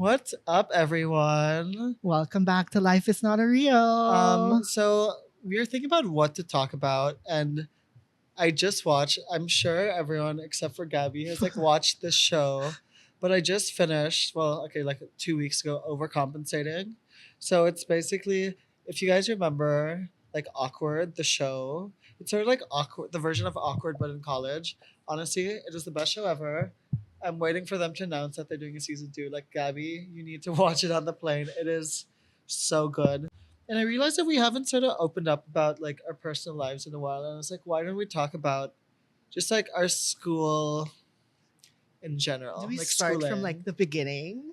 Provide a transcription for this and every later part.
What's up, everyone? Welcome back to Life is Not a Real. So we're thinking about what to talk about, and I just watched. I'm sure everyone except for Gabby has like watched this show, but I just finished. Well, okay, like 2 weeks ago, overcompensating. So it's basically, if you guys remember, like Awkward, the show. It's sort of like Awkward, the version of Awkward, but in college. Honestly, it is the best show ever. I'm waiting for them to announce that they're doing a season two. Like Gabby, you need to watch it on the plane. It is so good. And I realized that we haven't sort of opened up about like our personal lives in a while. And I was like, why don't we talk about just like our school in Do general, we like start from schooling? like the beginning?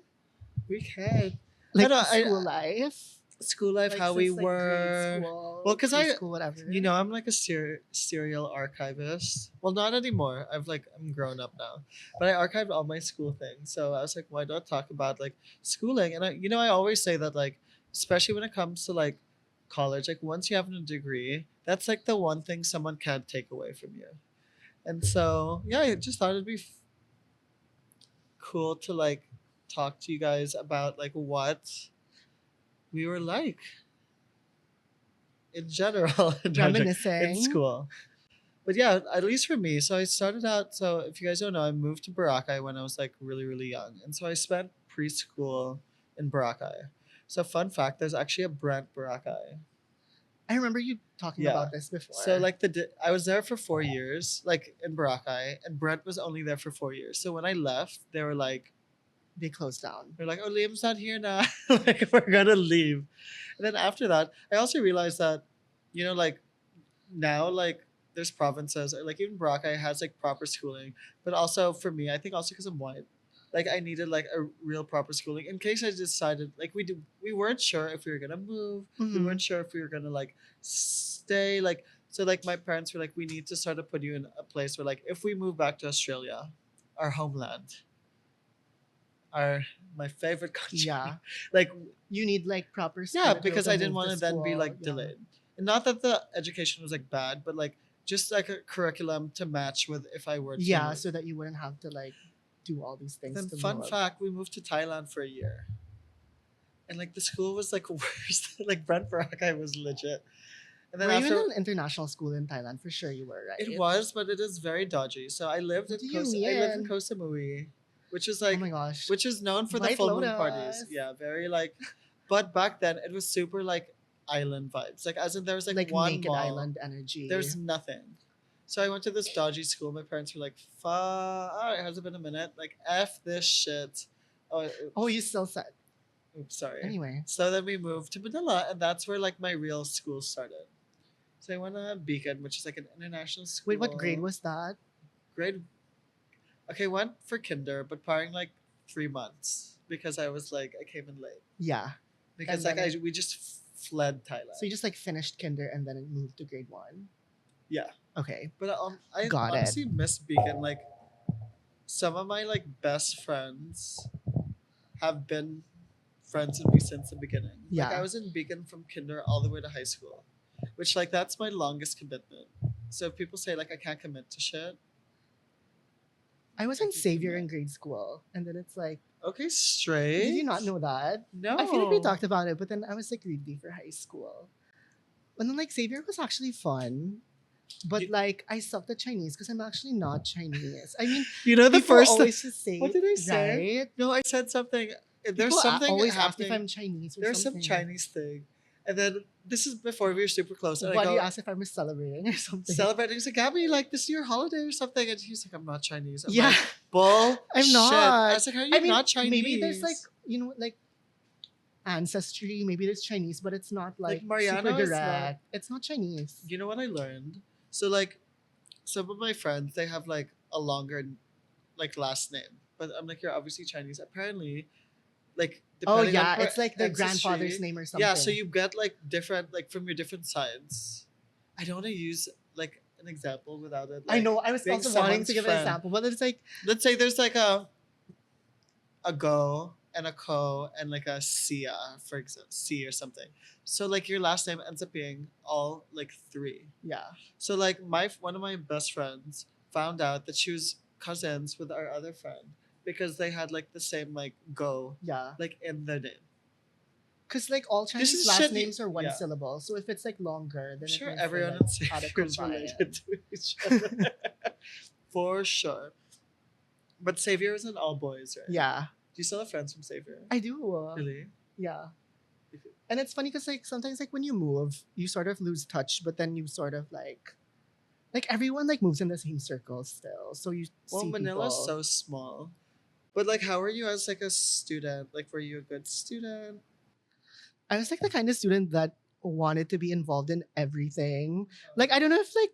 We can. I Like don't. school life? School life, Like how we since like grade were. Well, school, because preschool, whatever. I'm like a serial archivist. Well, not anymore. I'm grown up now, but I archived all my school things. So I was like, why not talk about like schooling? And I always say that like, especially when it comes to like college, like once you have a degree, that's like the one thing someone can't take away from you. And so yeah, I just thought it'd be cool to like talk to you guys about like what we were like in general in Reminiscing. school. But yeah, at least for me, so I started out. So if you guys don't know, I moved to Boracay when I was like really, really young, and so I spent preschool in Boracay. So fun fact, there's actually a Brent Boracay. I remember you talking Yeah. about this So before. like I was there for 4 years, like in Boracay, and Brent was only there for 4 years. So when I left, They closed down. they're like, oh, Liam's not here now. Like we're gonna leave. And then after that, I also realized that, like now like there's provinces or like even Boracay has like proper schooling, but also for me, I think also because I'm white, like I needed like a real proper schooling in case I decided like we weren't sure if we were gonna move, we Hmm. weren't sure if we were gonna like stay like so like my parents were like we need to sort of put you in a place where like if we move back to Australia, our homeland, our my favorite country, Yeah. like You need like proper yeah, schedule because to I didn't move want to to then be school. like Yeah. delayed. And not that the education was like bad, but like just like a curriculum to match with if I were to Yeah, move. so that you wouldn't have to like do all these things Then to fun move. fact, we moved to Thailand for a year. And like the school was like worse. Like Brent Boracay was legit. And then Were you in after an international school in Thailand? For sure you were, it right? was, but it is very dodgy. So What do you I lived in mean? Koh Samui, which is Oh my like gosh. which is known for the White full moon parties. Lotus. Yeah, very like but back then it was super like island vibes. Like as in there was like Like one naked mall. island energy. There's nothing. So I went to this dodgy school. My parents were like, "Fuck, all right, has it been a minute? Like, f this shit." Oh, Oh, oops, you still said. sorry. Anyway. So then we moved to Manila, and that's where like my real school started. So I went to Beacon, which is like an international Wait, what grade school. was that? Grade. Okay, went for kinder, but parring like 3 months because I was like I came in late Yeah. because And like then we just fled Thailand. So you just like finished kinder and then it moved to grade one. Yeah, Okay. but I Got it. honestly miss Beacon. Like some of my like best friends have been friends with me since the beginning. Like I Yeah. was in Beacon from kinder all the way to high school, which like that's my longest commitment. So if people say like I can't commit to shit, I was I in can Xavier in commit. grade school. And then it's like, Okay, straight. did you not know that? No. I feel like we talked about it, but then I was like ready for high school. And then like Xavier was actually fun. But You, like I sucked at Chinese because I'm actually not Chinese. I mean, you know the people first. always just say, What did I say? right? No, I said something. There's People something always ask if happening. I'm Chinese or There's some something. Chinese thing, and then this is before we were super close, and I Why do you go ask if I'm celebrating or something? celebrating. He's like, Gabby, like this is your holiday or something, and he's like, I'm not Chinese. I'm Yeah, like, bull. I'm shit. I not. was like, how are I you mean, not Chinese? maybe there's like like ancestry. Maybe there's Chinese, but it's not like like Mariano super is not. direct. It's not Chinese. You know what I learned? So like some of my friends they have like a longer like last name, but I'm like you're obviously Chinese. Apparently, like Oh depending on yeah, it's like their ancestry, grandfather's name or something. yeah. So you get like different like from your different sides. I don't want to use like an example without it. I Like, know. I was being also wanting someone's to give an friend. example, but it's like Let's say there's like a go and a co and like a sia for example c or something. So like your last name ends up being all like three. yeah. So like my one of my best friends found out that she was cousins with our other friend, because they had like the same like go Yeah. like in their name. Because like all This Chinese is last shit. names are one Yeah. syllable. So if it's like longer, I'm then it sure means they're everyone like in out of Savior is related compliance. to each other. For sure. But Savior is an all boys, right? Yeah. Do you still have friends from Savior? I do. Really? Yeah. And it's funny because like sometimes like when you move, you sort of lose touch, but then you sort of like everyone like moves in the same circle still. So you Well, see Manila's people. so small. But like, how are you as like a student? Like, were you a good student? I was like the kind of student that wanted to be involved in everything. Like I don't know if like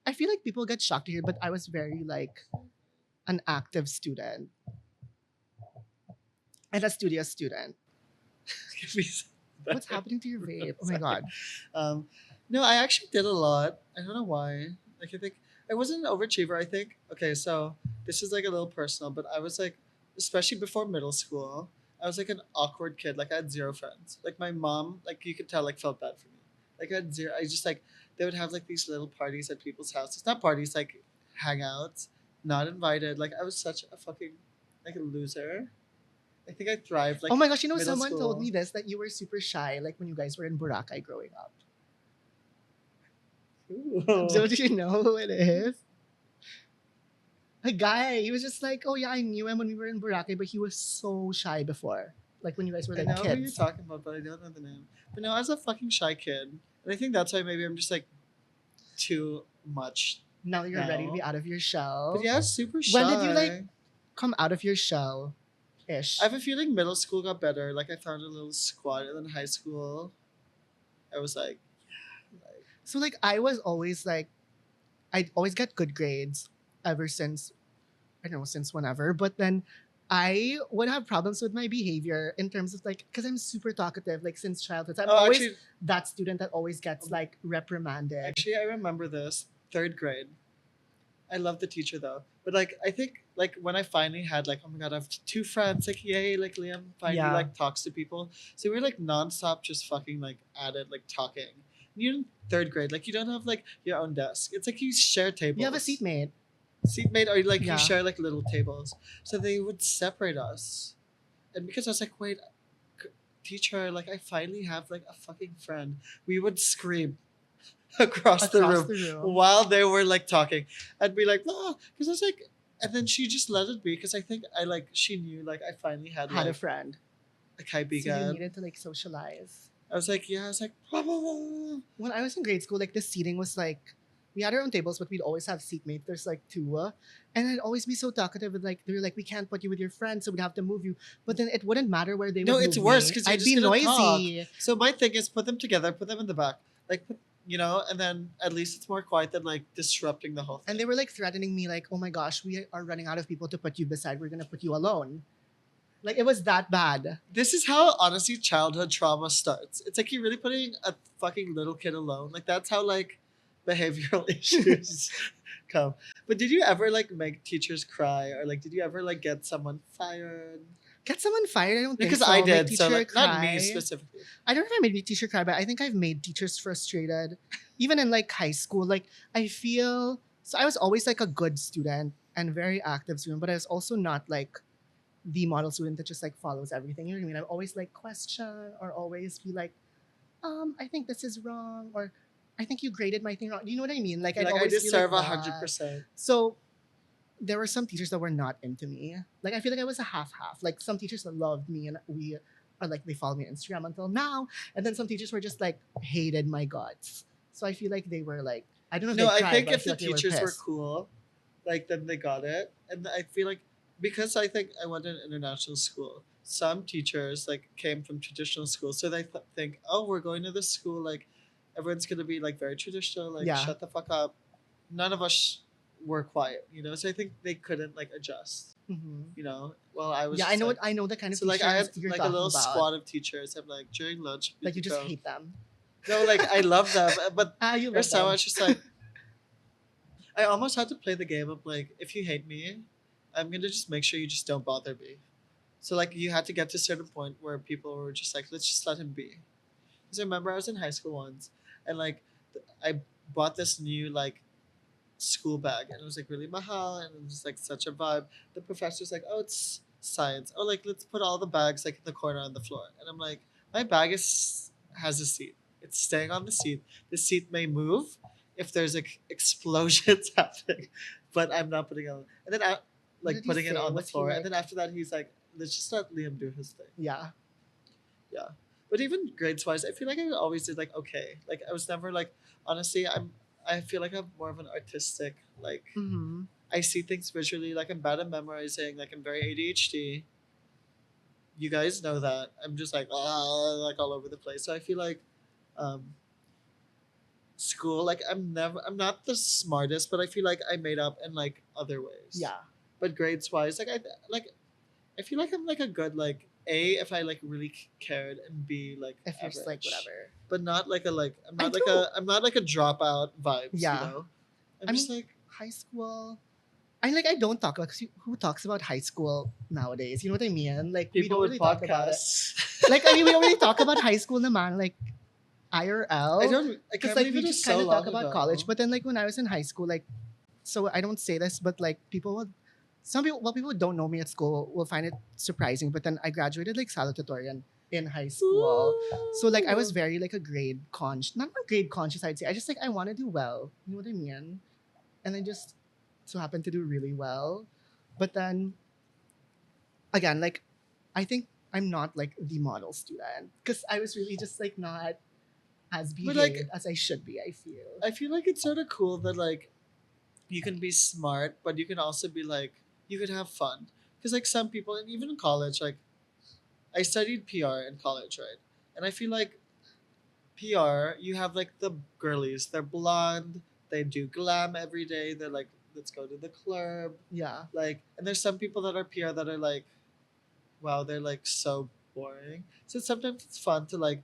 I feel like people get shocked to hear, but I was very like an active student and a studious student. Give me some What's better. happening to your vape? Oh my Sorry. god. Um, no, I actually did a lot. I don't know why. Like, I think I wasn't an overachiever. I think. Okay, so this is like a little personal, but I was like, especially before middle school, I was like an awkward kid. Like, I had zero friends. Like, my mom, like you could tell, like felt bad for me. Like, I had zero. I just like they would have like these little parties at people's houses. Not parties, like hangouts. Not invited. Like, I was such a fucking like a loser. I think I thrived like Oh my gosh, you know middle someone told school. me this that you were super shy like when you guys were in Boracay growing up. Ooh. Don't you know who it is? A guy. He was just like, oh yeah, I knew him when we were in Boracay, but he was so shy before. Like when you guys were I like know who you're kids. talking about, but I don't know the name. But no, I was a fucking shy kid, and I think that's why maybe I'm just like too much. Now you're ready to be No. out of your shell. But yeah, I was super shy. When did you like come out of your shell? Ish. I have a feeling middle school got better. Like I found a little squad, and then high school, I was like So like I was always like I'd always get good grades ever since I don't know, since whenever. But then I would have problems with my behavior in terms of like because I'm super talkative, like since childhood. So I'm oh, always actually, that student that always gets like reprimanded. actually, I remember this third grade. I love the teacher though, but like I think like when I finally had like oh my god I have two friends like yay like Liam finally Yeah. like talks to people, so we were like nonstop just fucking like at it like talking. You're in third grade, like you don't have like your own desk. It's like you share tables. You have a seatmate. Seatmate, or like Yeah. you share like little tables. So they would separate us, and because I was like wait, teacher, like I finally have like a fucking friend. We would scream across the Across room the room. while they were like talking. I'd be like, ah, because I was like, and then she just let it be because I think I like she knew like I finally had Had a like friend. a So you kaibigan. needed to like socialize. I was like, yeah, I was like, blah, blah, blah. When I was in grade school, like the seating was like we had our own tables, but we'd always have seatmates. There's like two, and I'd always be so talkative with like they were like we can't put you with your friends, so we'd have to move you. But then it wouldn't matter where they No, would it's move worse me. 'cause you're I'd just be gonna noisy. So my thing is put them together, put them in the back, like you know, and then at least it's more quiet than like disrupting the whole thing. And they were like threatening me, like, oh my gosh, we are running out of people to put you beside. We're gonna put you alone. Like it was that bad. This is how honestly childhood trauma starts. It's like you're really putting a fucking little kid alone. Like that's how like behavioral issues come. But did you ever like make teachers cry, or like did you ever like get someone fired? Get someone fired? I don't think Because so. I Make did. So teacher like not me cry. specifically. I don't know if I made a teacher cry, but I think I've made teachers frustrated. Even in like high school, like I feel so I was always like a good student and very active student, but I was also not like the model student that just like follows everything. You know what I mean? I always like question or always be like, I think this is wrong, or I think you graded my thing wrong. Do you know what I mean? Like I'd Like I always deserve be like 100%. So there were some teachers that were not into me. Like I feel like I was a half-half. Like some teachers that loved me and we are like they follow me on Instagram until now. And then some teachers were just like hated my guts. So I feel like they were like I don't know if No, they I cried, think but I if feel the like they teachers were pissed. cool, like then they got it. And I feel like because I think I went to an international school, some teachers like came from traditional schools, so they think, oh, we're going to this school, like everyone's gonna be like very traditional, like Yeah. shut the fuck up. None of us were quiet, you know. So I think they couldn't like adjust, Mhm. you know. Well, I was Yeah, just I know like, what I know the kind of so like teachers I had you're like a talking little about. squad of teachers. I'm like during lunch, Like you we'd just go. hate them. No, like I love them, but You there's love so them. much just like I almost had to play the game of like, if you hate me, I'm gonna just make sure you just don't bother me. So like you had to get to a certain point where people were just like, let's just let him be. Because I remember I was in high school once, and like I bought this new like school bag, and it was like really mahal, and it was like such a vibe. The professor's like, "Oh, it's science. Oh, like let's put all the bags like in the corner on the floor." And I'm like, "My bag is has a seat. It's staying on the seat. The seat may move if there's like explosions happening, but I'm not putting it on." And then What like did he putting it say? on the Was he floor, and then like, after that he's like, "Let's just let Liam do his thing." yeah. Yeah. But even grades wise, I feel like I always did like okay. Like I was never like honestly, I feel like I'm more of an artistic like Mm-hmm. I see things visually. Like I'm bad at memorizing. Like I'm very ADHD. You guys know that. I'm just like like all over the place. So I feel like um, school. Like I'm not the smartest, but I feel like I made up in like other ways. Yeah. But grades wise, like I feel like I'm like a good like A if I like really cared, and B like If you're just like average, whatever. but not like a like I do. I'm not like a dropout vibes. You Yeah. know, I'm I just mean, like high school. I don't talk about, because who talks about high school nowadays? You know what I mean? Like we people don't with really talk about it. podcasts. Like I mean, we don't really talk about high school naman, like I IRL, don't. I because can't like believe we it was just kind so of talk long about college. ago. But then like when I was in high school, like, so I don't say this, but like people would, some people, well, people who don't know me at school will find it surprising. But then I graduated like salutatorian in high school, so like I was Ooh. very like a grade conscious, not grade conscious. I'd say I just like I want to do well. You know what I mean? And I just so happened to do really well. But then again, like I think I'm not like the model student, because I was really just like not as But like, behaved as I should be, I feel. I feel like it's sort of cool that like you can be smart, but you can also be like you could have fun. Because like some people, and even in college, like I studied PR in college, right? And I feel like PR, you have like the girlies. They're blonde. They do glam every day. They're like, let's go to the club. Yeah. Like, and there's some people that are PR that are like, wow, they're like so boring. So sometimes it's fun to like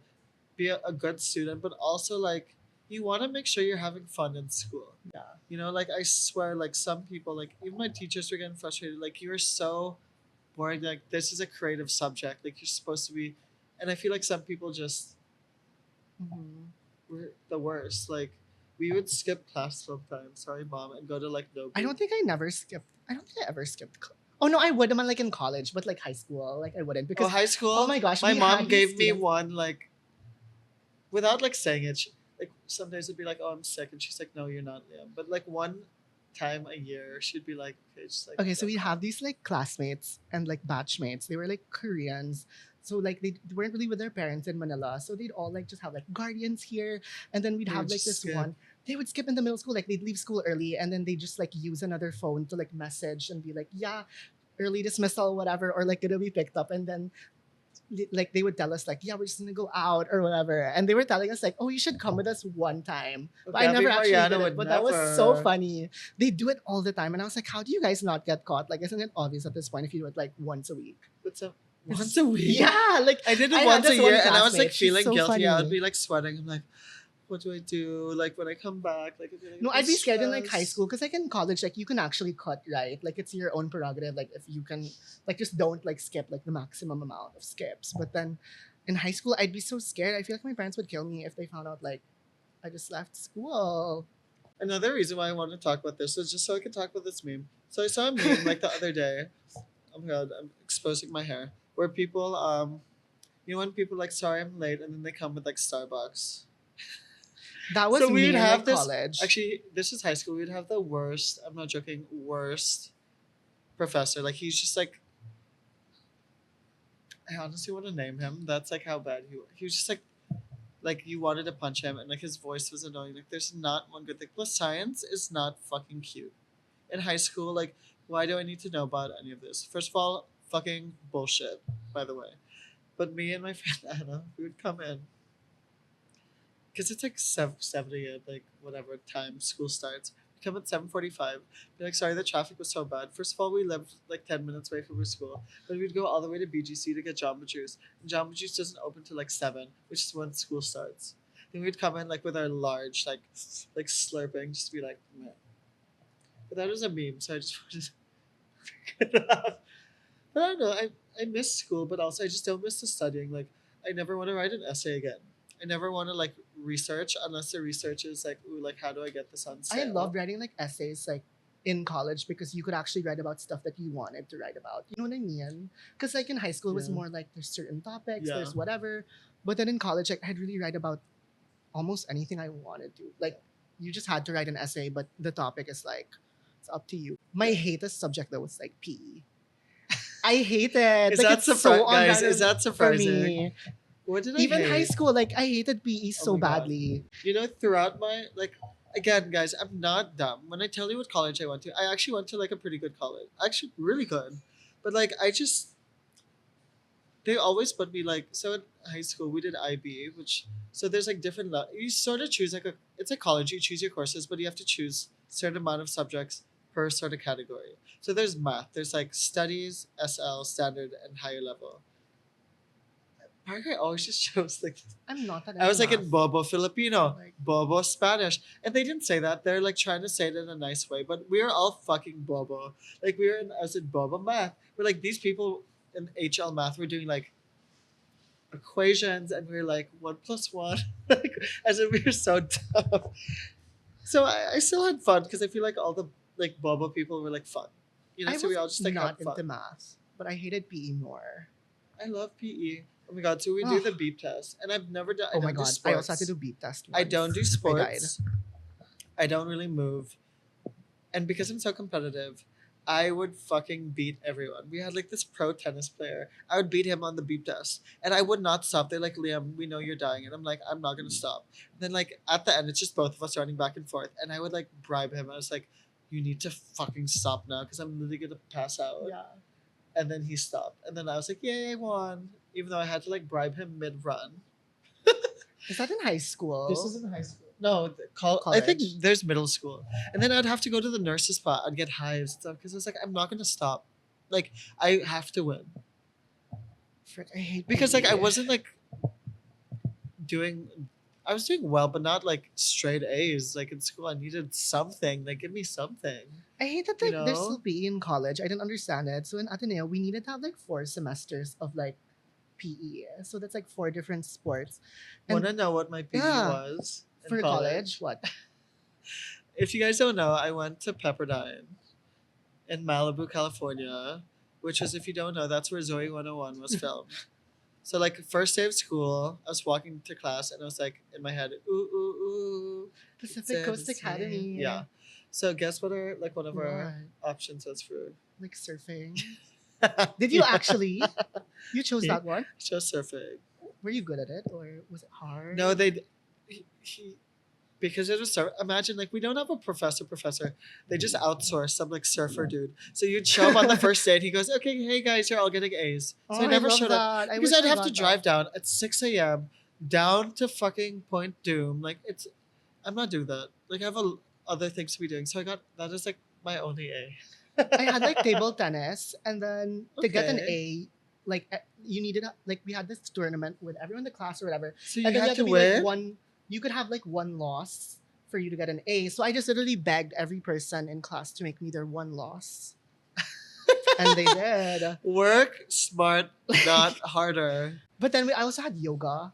be a good student, but also like you want to make sure you're having fun in school. Yeah. You know, like I swear, like some people, like even my teachers were getting frustrated. Like you are so boring. Like this is a creative subject. Like you're supposed to be, and I feel like some people just Hmm. were the worst. Like we would skip class sometimes. Sorry, mom, and go to like no I group. don't think I never skipped. I don't think I ever skipped. Oh no, I would. I'm like in college, but like high school, like I wouldn't, Oh, because high oh school. my gosh, My we mom had these gave me students. one like without like saying it. Like sometimes it'd be like, "Oh, I'm sick," and she's like, "No, you're not, Liam." But like one time a year, she'd be like, "Okay, just like Okay, so go we home." have these like classmates and like batchmates. They were like Koreans. So like they weren't really with their parents in Manila. So they'd all like just have like guardians here. And then we'd They have would like just this skip. one. They would skip in the middle school. Like they'd leave school early and then they just like use another phone to like message and be like, yeah, early dismissal, whatever, or like gonna be picked up. And then like they would tell us like, yeah, we're just gonna go out or whatever. And they were telling us like, oh, you should come with us one time. Oh, But I never Gabby actually Mariano did it. would But that was so never. funny. They do it all the time. And I was like, how do you guys not get caught? Like, isn't it obvious at this point if you do it like once a week? What's up? It's- Once a week. Yeah, like I did I it had once a this one year, and I was like classmate. She's feeling so guilty. I would funny. be like sweating. I'm like, what do I do? Like when I come back, like I'm gonna No, get I'd this be scared in like high stress. school because like in college, like you can actually cut right. Like it's your own prerogative. Like if you can, like just don't like skip like the maximum amount of skips. But then in high school, I'd be so scared. I feel like my parents would kill me if they found out like I just left school. Another reason why I wanted to talk about this is just so I could talk about this meme. So I saw a meme like the other day. Oh my god, I'm exposing my hair. Where people, you know, when people like, sorry I'm late, and then they come with like Starbucks. That was So we me would in like have this. college. Actually, this is high school. We'd have the worst. I'm not joking. Worst professor. Like he's just I honestly want to name him. That's like how bad he was. He was just like you wanted to punch him, and like his voice was annoying. Like there's not one good thing. Plus, science is not fucking cute. In high school, like why do I need to know about any of this? First of all, fucking bullshit. By the way, but me and my friend Anna, we would come in because it's like 70 at like whatever time school starts. We come at 7:45. Be like, sorry, the traffic was so bad. First of all, we lived like 10 minutes away from our school, but we'd go all the way to BGC to get Jamba Juice. And Jamba Juice doesn't open till like 7, which is when school starts. Then we'd come in like with our large like slurping, just to be like, man. But that was a meme, so I just wanted to bring it up. But I don't know. I miss school, but also I just don't miss the studying. Like I never want to write an essay again. I never want to like research unless the research is like, ooh, like how do I get this on I sale? loved writing like essays like in college because you could actually write about stuff that you wanted to write about. You know what I mean? Because like in high school it was Yeah. more like there's certain topics, Yeah. there's whatever. But then in college, like I'd really write about almost anything I wanted to. Like you just had to write an essay, but the topic is like it's up to you. My hatest subject though was like PE. I hate it. Is Like that it's so surprising, on guys? Is random that for surprising? me. What did I Even high hate? school, like I hated PE Oh so my God. badly. You know, throughout my like, again, guys, I'm not dumb. When I tell you what college I went to, I actually went to like a pretty good college, actually really good. But like, I just they always put me like so in high school we did IB, which so there's like different you sort of choose like a it's a college, you choose your courses, but you have to choose certain amount of subjects per sort of category. So there's math, there's like studies, SL, standard, and higher level. Parker always just chose like I'm not that I into was like in math. Bobo Filipino, Like Bobo Spanish, and they didn't say that. They're like trying to say it in a nice way, but we are all fucking Bobo. Like we were in, I was in Bobo math. We're like these people in HL math were doing like equations, and we were like 1 plus 1, like as if we were so dumb. So I still had fun because I feel like all the like Bobo people were like fun, you know. I So we was all just like not had fun. into math, but I hated PE more. I love PE. Oh my god! So we do the beep test, and I've never done. I Oh my don't do god! sports. I also had to do beep test. I Once. don't do I died. sports. I don't really move. And because I'm so competitive, I would fucking beat everyone. We had like this pro tennis player. I would beat him on the beep test. And I would not stop. They're like, Liam, we know you're dying. And I'm like, I'm not gonna stop. And then like at the end, it's just both of us running back and forth. And I would like bribe him. I was like, you need to fucking stop now because I'm literally gonna pass out. Yeah. And then he stopped. And then I was like, yay, I won. Even though I had to like bribe him mid run. Is that in high school? This is in high school. No, I think College. there's middle school, and then I'd have to go to the nurse's spot. I'd get hives and stuff because I was like, I'm not gonna stop. Like I have to win Frick, I hate because like I PE. wasn't like doing. I was doing well, but not like straight A's. Like in school, I needed something. Like give me something. I hate that You like there's know? still PE in college. I didn't understand it. So in Ateneo, we needed to have like 4 semesters of like PE. So that's like 4 different sports. And Want to know what my PE Yeah. was in for college, what? If you guys don't know, I went to Pepperdine in Malibu, California, which was, if you don't know, that's where Zoe 101 was filmed. So, like, first day of school, I was walking to class and I was like, in my head, ooh, ooh, ooh. Pacific it's Coast the same. Academy. Yeah. So, guess what our, like, one of our What? options was for? Like surfing. Did you actually? You chose Yeah. that one? Just surfing. Were you good at it or was it hard? No, he because it was imagine like we don't have a professor. They just outsource some like surfer dude. So you'd show up on the first day and he goes, okay, hey guys, you're all getting A's. So Oh, I never love showed up that. I because wish I'd I have got to that. drive down at 6 a.m. down to fucking Point Doom. Like I'm not doing that. Like I have other things to be doing. So I got that is like my only A. I had like table tennis, and then to get an Okay. A, like you needed like we had this tournament with everyone in the class or whatever, So you and then you had had to to be win. like one. You could have like one loss for you to get an A. So I just literally begged every person in class to make me their one loss, and they did. Work smart, not harder. But then I also had yoga.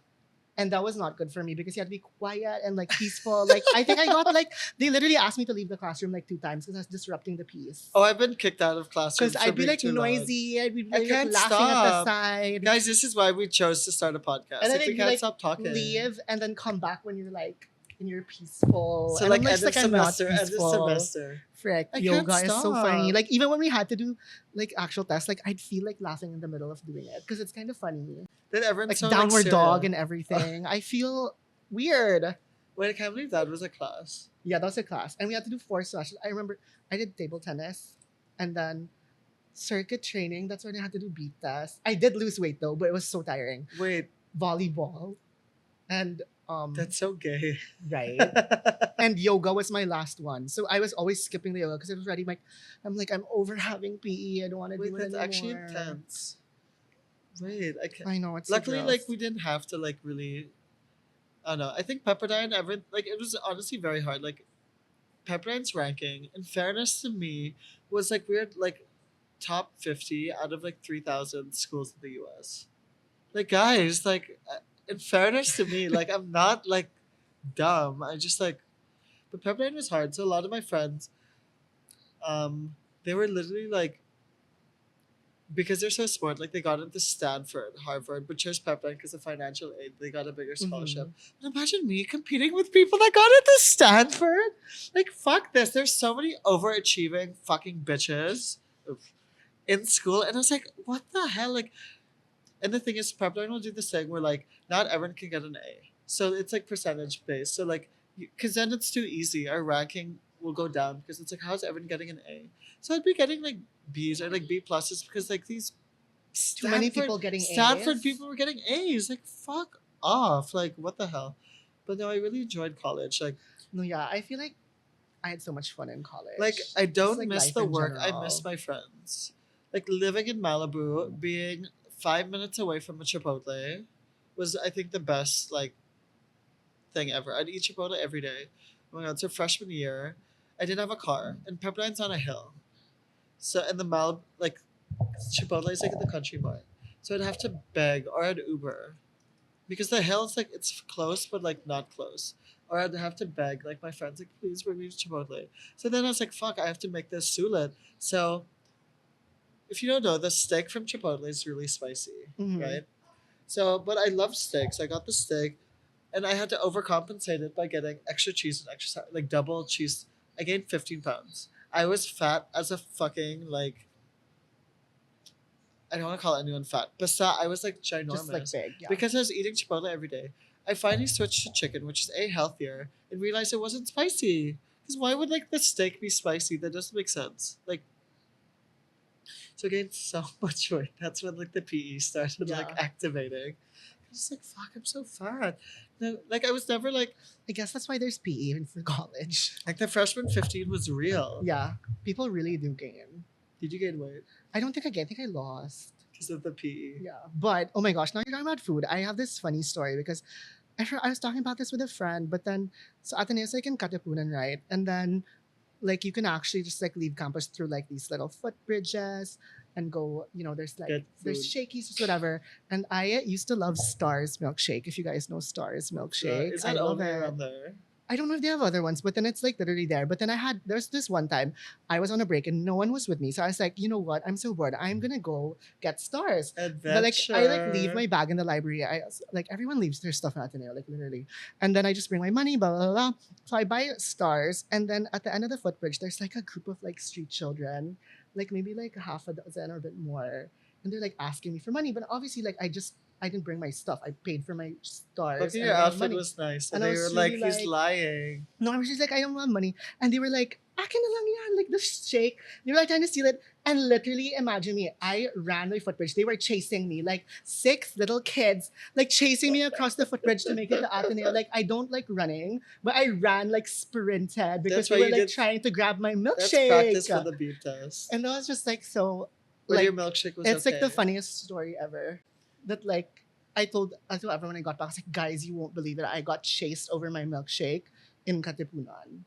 And that was not good for me because you had to be quiet and like peaceful. Like I think I got like they literally asked me to leave the classroom like 2 times because I was disrupting the piece. Oh, I've been kicked out of classrooms. Because for I'd be being like too loud. noisy, I'd be I like, can't laughing at the stop. side. Guys, this is why we chose to start a podcast. And then Like, we I'd be can't like, stop talking. leave and then come back when you're like and you're peaceful. So and like I'm end just of like I'm not semester, end of peaceful. semester. Frick, I can't yoga is so funny. stop. Like even when we had to do like actual tests, like I'd feel like laughing in the middle of doing it because it's kind of funny. Then everyone's Like so downward like, dog serious. and everything. I feel weird. Wait, I can't believe that was a class. Yeah, that was a class. And we had to do 4 sessions. I remember I did table tennis and then circuit training. That's when I had to do beat test. I did lose weight though, but it was so tiring. Wait, Volleyball. And that's so gay. right. And yoga was my last one. So I was always skipping the yoga because it was already like I'm over having PE. I don't want to Wait, do it that's anymore. actually intense. Wait, I can't. I know it's Luckily, so like gross. we didn't have to like really. I don't know. I think Pepperdine, like it was honestly very hard. Like Pepperdine's ranking, in fairness to me, was like weird, like top 50 out of like 3,000 schools in the U.S. Like guys, like in fairness to me, like I'm not like dumb. I just like, but Pepperdine was hard. So a lot of my friends, they were literally like, because they're so smart, like they got into Stanford, Harvard, but chose Pepperdine because of financial aid. They got a bigger scholarship. Mhm. And imagine me competing with people that got into Stanford. Like fuck this. There's so many overachieving fucking bitches in school, and I was like, what the hell? Like, and the thing is, Pepperdine will do this thing where like not everyone can get an A, so it's like percentage based. So like, because then it's too easy. Our ranking will go down because it's like, how's everyone getting an A? So I'd be getting like B's or like B pluses because like these Too many Stanford people getting Stanford A's. people were getting A's. Like fuck off. Like what the hell? But no, I really enjoyed college. No, yeah, I feel like I had so much fun in college. Like I Just don't like miss life the in work. I miss general. my friends. Like living in Malibu, being 5 minutes away from a Chipotle, was I think the best like thing ever. I'd eat Chipotle every day. Oh my god! So freshman year, I didn't have a car, and Pepperdine's on a hill. So in the Malibu, like Chipotle is like in the country mart. So I'd have to beg or I'd Uber because the hill's like it's close but like not close. Or I'd have to beg like my friends like please bring me to Chipotle. So then I was like fuck I have to make this sulit. So if you don't know, the steak from Chipotle is really spicy, Mhm. right? So, but I love steaks. I got the steak, and I had to overcompensate it by getting extra cheese and extra like double cheese. I gained 15 pounds. I was fat as a fucking like. I don't want to call anyone fat, but I was like Just like ginormous big, yeah. because I was eating Chipotle every day. I finally switched to chicken, which is a healthier, and realized it wasn't spicy. Because why would like the steak be spicy? That doesn't make sense. Like so I gained so much weight. That's when like the PE started like Yeah. activating. I was like, fuck, I'm so fat. No, like I was never I guess that's why there's PE even for college. like the freshman 15 was real. Yeah. People really do gain. Did you gain weight I don't think I gained. I think I lost. because of the PE? Yeah. But oh my gosh, now you're talking about food. I have this funny story because I was talking about this with a friend, but then so Ateneo's like in Katipunan, right? And then like you can actually just like leave campus through like these little footbridges and go, there's like Get there's food. shakies or whatever. And I used to love Stars milkshake. If you guys know Stars milkshake, Is I that love only it. around there? I don't know if they have other ones, but then it's like literally there. But then there's this one time I was on a break and no one was with me. So I was like, you know what? I'm so bored. I'm gonna go get Stars. But like I like leave Adventure. my bag in the library. Like everyone leaves their stuff in Ateneo, like literally. And then I just bring my money, blah blah blah. So I buy Stars, and then at the end of the footbridge, there's like a group of like street children, like maybe like half a dozen or a bit more, and they're like asking me for money. But obviously, like I didn't bring my stuff. I paid for my But Stars, and your I don't have outfit money. was nice, and And I they was were really like, he's like, lying. no, I was just like, I don't want money. And they were like, akin na lang yan, like the shake. They were like trying to steal it. And literally, imagine me, I ran my footbridge. They were chasing me, like 6 little kids, like chasing me across the footbridge to make it to Ateneo. Like, I don't like running, but I ran like sprinted because That's they why were you like did. trying to grab my That's practice milkshake. for the beep test. And that was just like so, But your like, milkshake was it's like the okay. funniest story ever. That like, I told everyone I got back, I was like, guys, you won't believe it. I got chased over my milkshake in Katipunan.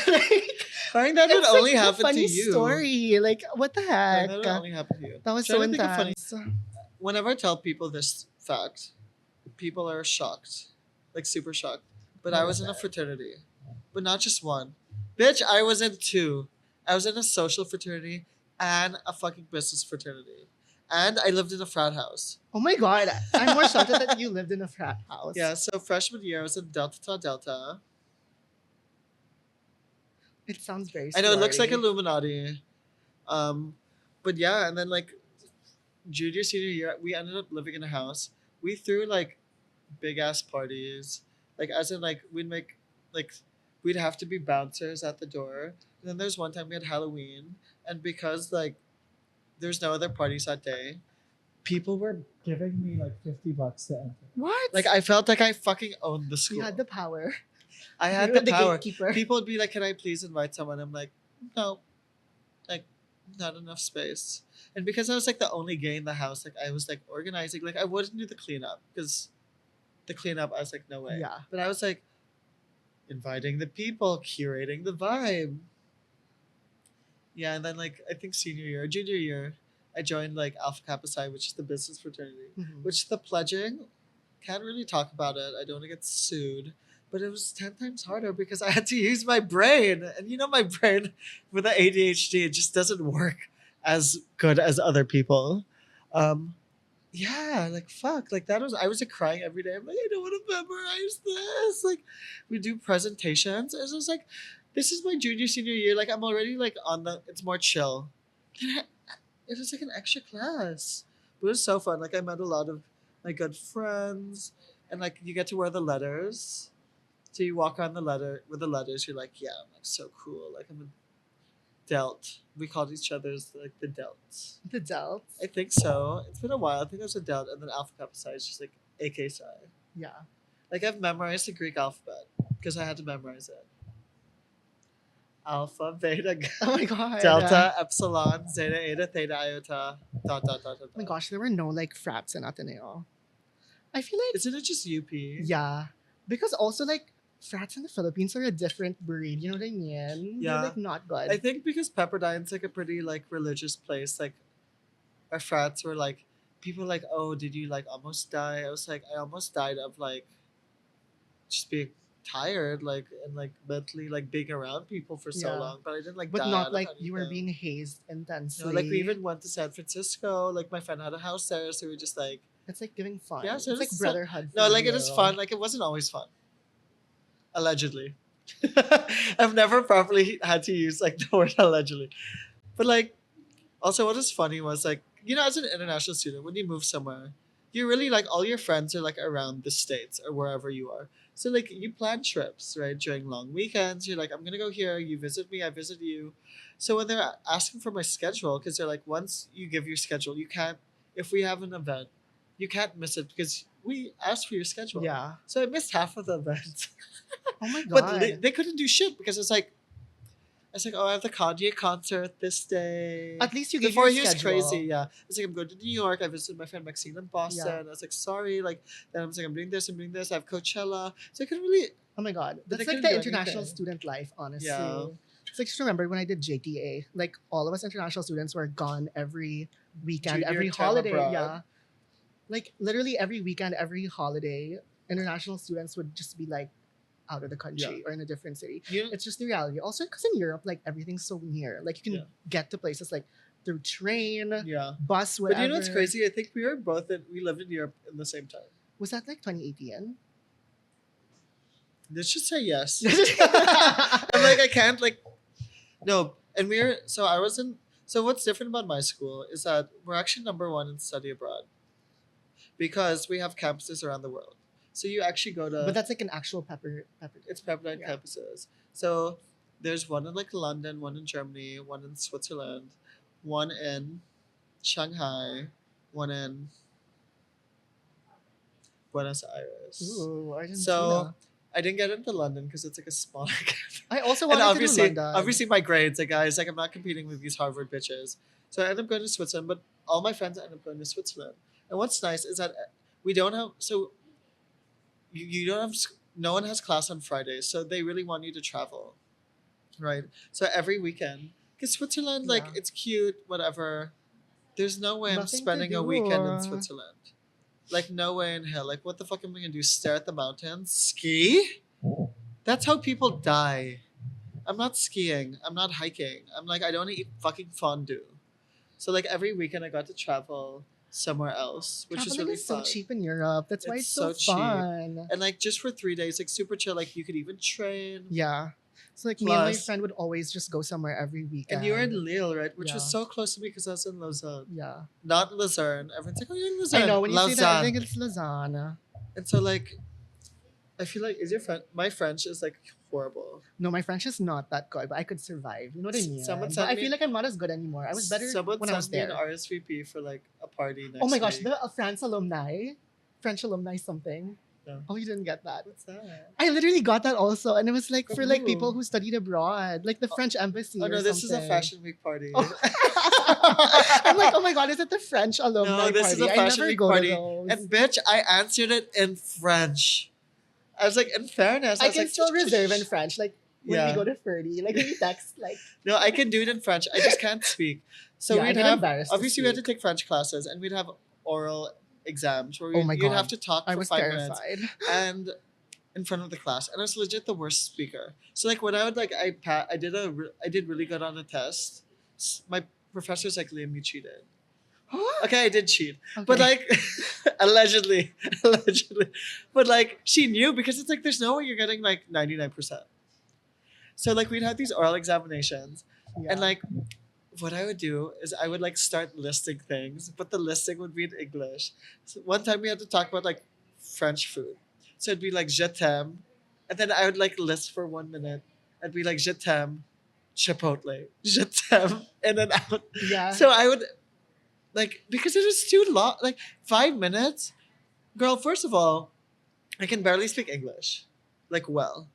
Like, Parang that would it's only like a happen to funny you. story. Like, what the Parang heck? that would only happen to you. That was Trying so to think of funny. intense. Whenever I tell people this fact, people are shocked, like super shocked. But I What was is in a that? fraternity, but not just one. Bitch, I was in two. I was in a social fraternity and a fucking business fraternity, and I lived in a frat house. Oh my god, I'm more shocked that you lived in a frat house. Yeah, so freshman year I was in Delta Tau Delta. It sounds very I know it looks like scary. Illuminati, um, but yeah, and then like junior senior year we ended up living in a house. We threw like big ass parties, like as in like like we'd have to be bouncers at the door. And then there's one time we had Halloween, and because like there's no other parties that day, people were giving me like $50 to enter. What? Like I felt like I fucking owned the school. You had the power. I had You the were the power. gatekeeper. People would be like, "Can I please invite someone?" I'm like, "No, like not enough space." And because I was like the only gay in the house, like I was like organizing. Like I wouldn't do the cleanup because the cleanup I was like, no way. Yeah. But I was like inviting the people, curating the vibe. Yeah, and then like I think senior year or junior year, I joined like Alpha Kappa Psi, which is the business fraternity. Mhm. Which the pledging can't really talk about it. I don't want to get sued. But it was 10 times harder because I had to use my brain. And you know, my brain with the ADHD, it just doesn't work as good as other people. Um, yeah, like fuck. Like that was, I was like crying every day. I'm like, I don't want to memorize this. Like, we do presentations. It's just like, this is my junior, senior year. Like, I'm already like on the, it's more chill. And it was like an extra class. But it was so fun. Like, I met a lot of my good friends. And like, you get to wear the letters. So you walk around the letter with the letters. You're like, yeah, I'm like so cool. Like I'm a Delt. We called each other's like the Delts. The Delts. I think so. It's been a while. I think I was a Delt, and then Alpha Kappa Psi is just like AK Psi. Yeah. Like I've memorized the Greek alphabet because I had to memorize it. Alpha, beta, Oh my god. delta, epsilon, zeta, eta, theta, iota, dot, dot, dot, dot. Oh my gosh, there were no like fraps in Ateneo. I feel like Isn't it just UP? yeah, because also like frats in the Philippines are a different breed. You know what I mean? Yeah. They're like not good. I think because Pepperdine's like a pretty like religious place. Like our frats were like people like, oh, did you like almost die? I was like, I almost died of like just being tired, like and like mentally like being around people for so Yeah. long. But I didn't like but die out not of like you were anything. being hazed You intensely. know, like we even went to San Francisco. Like my friend had a house there, so we just like It's like giving fun. Yeah, so it's like it's brotherhood. no, for like it is real. fun. Like it wasn't always fun. Allegedly. I've never properly had to use like the word allegedly. But like also what was funny was like, you know, as an international student, when you move somewhere, you really like all your friends are like around the States or wherever you are. So like you plan trips, right? During long weekends, you're like, I'm gonna go here, you visit me, I visit you. So when they're asking for my schedule, because they're like, once you give your schedule, you can't if we have an event, you can't miss it because we asked for your schedule. Yeah. So I missed half of the event. Oh my god. But they couldn't do shit because it's like, I was like, oh, I have the Kanye concert this day. At least you gave Before your he was schedule. crazy, yeah. I was like, I'm going to New York. I visited my friend Maxine in Boston. Yeah. I was like, sorry. Like, then I was like, I'm doing this, I'm doing this. I have Coachella. So I couldn't really, Oh my god. But That's they like couldn't the do international anything. student life, honestly. Yeah. It's like just remember when I did JTA, like all of us international students were gone every weekend, Junior every time holiday. abroad. Yeah. Like literally every weekend, every holiday, international students would just be like out of the country or in a different city. you, It's just the reality. Also, because in Europe, like everything's so near. Like you can Yeah. get to places like through train, yeah. bus, whatever. But you know what's crazy? I think we were both we lived in Europe in the same time. Was that like 2018? Let's just say yes. I'm like, I can't like, no. And so what's different about my school is that we're actually number one in study abroad because we have campuses around the world. So you actually go to, But that's like an actual pepper. it's Pepperdine Yeah. campuses. So there's one in like London, one in Germany, one in Switzerland, one in Shanghai, one in Buenos Aires. Ooh, Argentina. So I didn't get into London because it's like a smaller campus. I also And wanted to do London. obviously my grades, like guys, like I'm not competing with these Harvard bitches. So I ended up going to Switzerland, but all my friends ended up going to Switzerland. And what's nice is that we don't have you don't have no one has class on Fridays, so they really want you to travel, right? So every weekend, because Switzerland, like Yeah. it's cute, whatever. There's no way I'm Nothing to spending a weekend in do. Switzerland. Like no way in hell. Like what the fuck am I gonna do? Stare at the mountains? Ski? That's how people die. I'm not skiing. I'm not hiking. I'm like I don't eat fucking fondue. So like every weekend I got to travel somewhere else, which is Traveling really is so fun. cheap in Europe. That's why It's it's so, so cheap. fun. And like just for 3 days, like super chill. Like you could even train. Yeah. So like me and my Plus- friend would always just go somewhere every weekend. And you were in Lille, right? Which was Yeah. so close to me because I was in Lausanne. Yeah. Not Luzerne. Everyone's like, oh, you're in Luzerne. I know when you say that, I Lausanne. think it's Lausanne. And so like, I feel like my French is like horrible. No, my French is not that good, but I could survive. You know what I mean? Someone But sent I me- feel like I'm not as good anymore. I was better Someone when I was sent me an there. RSVP for like a party next Oh my gosh, week. the France alumni, French alumni something. No. Oh, you didn't get that. What's that? I literally got that also, and it was like for like Ooh. people who studied abroad, like the French embassy. Oh or no, this is a something. fashion week party. Oh. I'm like, oh my god, is it the French alumni No, this party? is a I fashion never week go party. to those. And bitch, I answered it in French. I was like, in fairness, I was can like, still reserve in French, like when Yeah. we go to Ferdy, like when we text, like No, I can do it in French. I just can't speak. So Yeah, I we'd get have embarrassed to obviously we had to speak. take French classes and we'd have oral exams where Oh my you'd have god. to talk I for was 5 minutes terrified. and in front of the class, and I was legit the worst speaker. So like when I would like I did really good on a test. My professor's like, Liam, you cheated. Okay, I did cheat, but Okay. like allegedly, allegedly, but like she knew because it's like there's no way you're getting like 99%. So like we'd have these oral examinations, Yeah. and like what I would do is I would like start listing things, but the listing would be in English. So one time we had to talk about like French food. So it'd be like je t'aime. And then I would like list for 1 minute. I'd be like je t'aime, Chipotle, je t'aime, in and out. Yeah. So I would like because it was too long, like 5 minutes. Girl, first of all, I can barely speak English. Like well.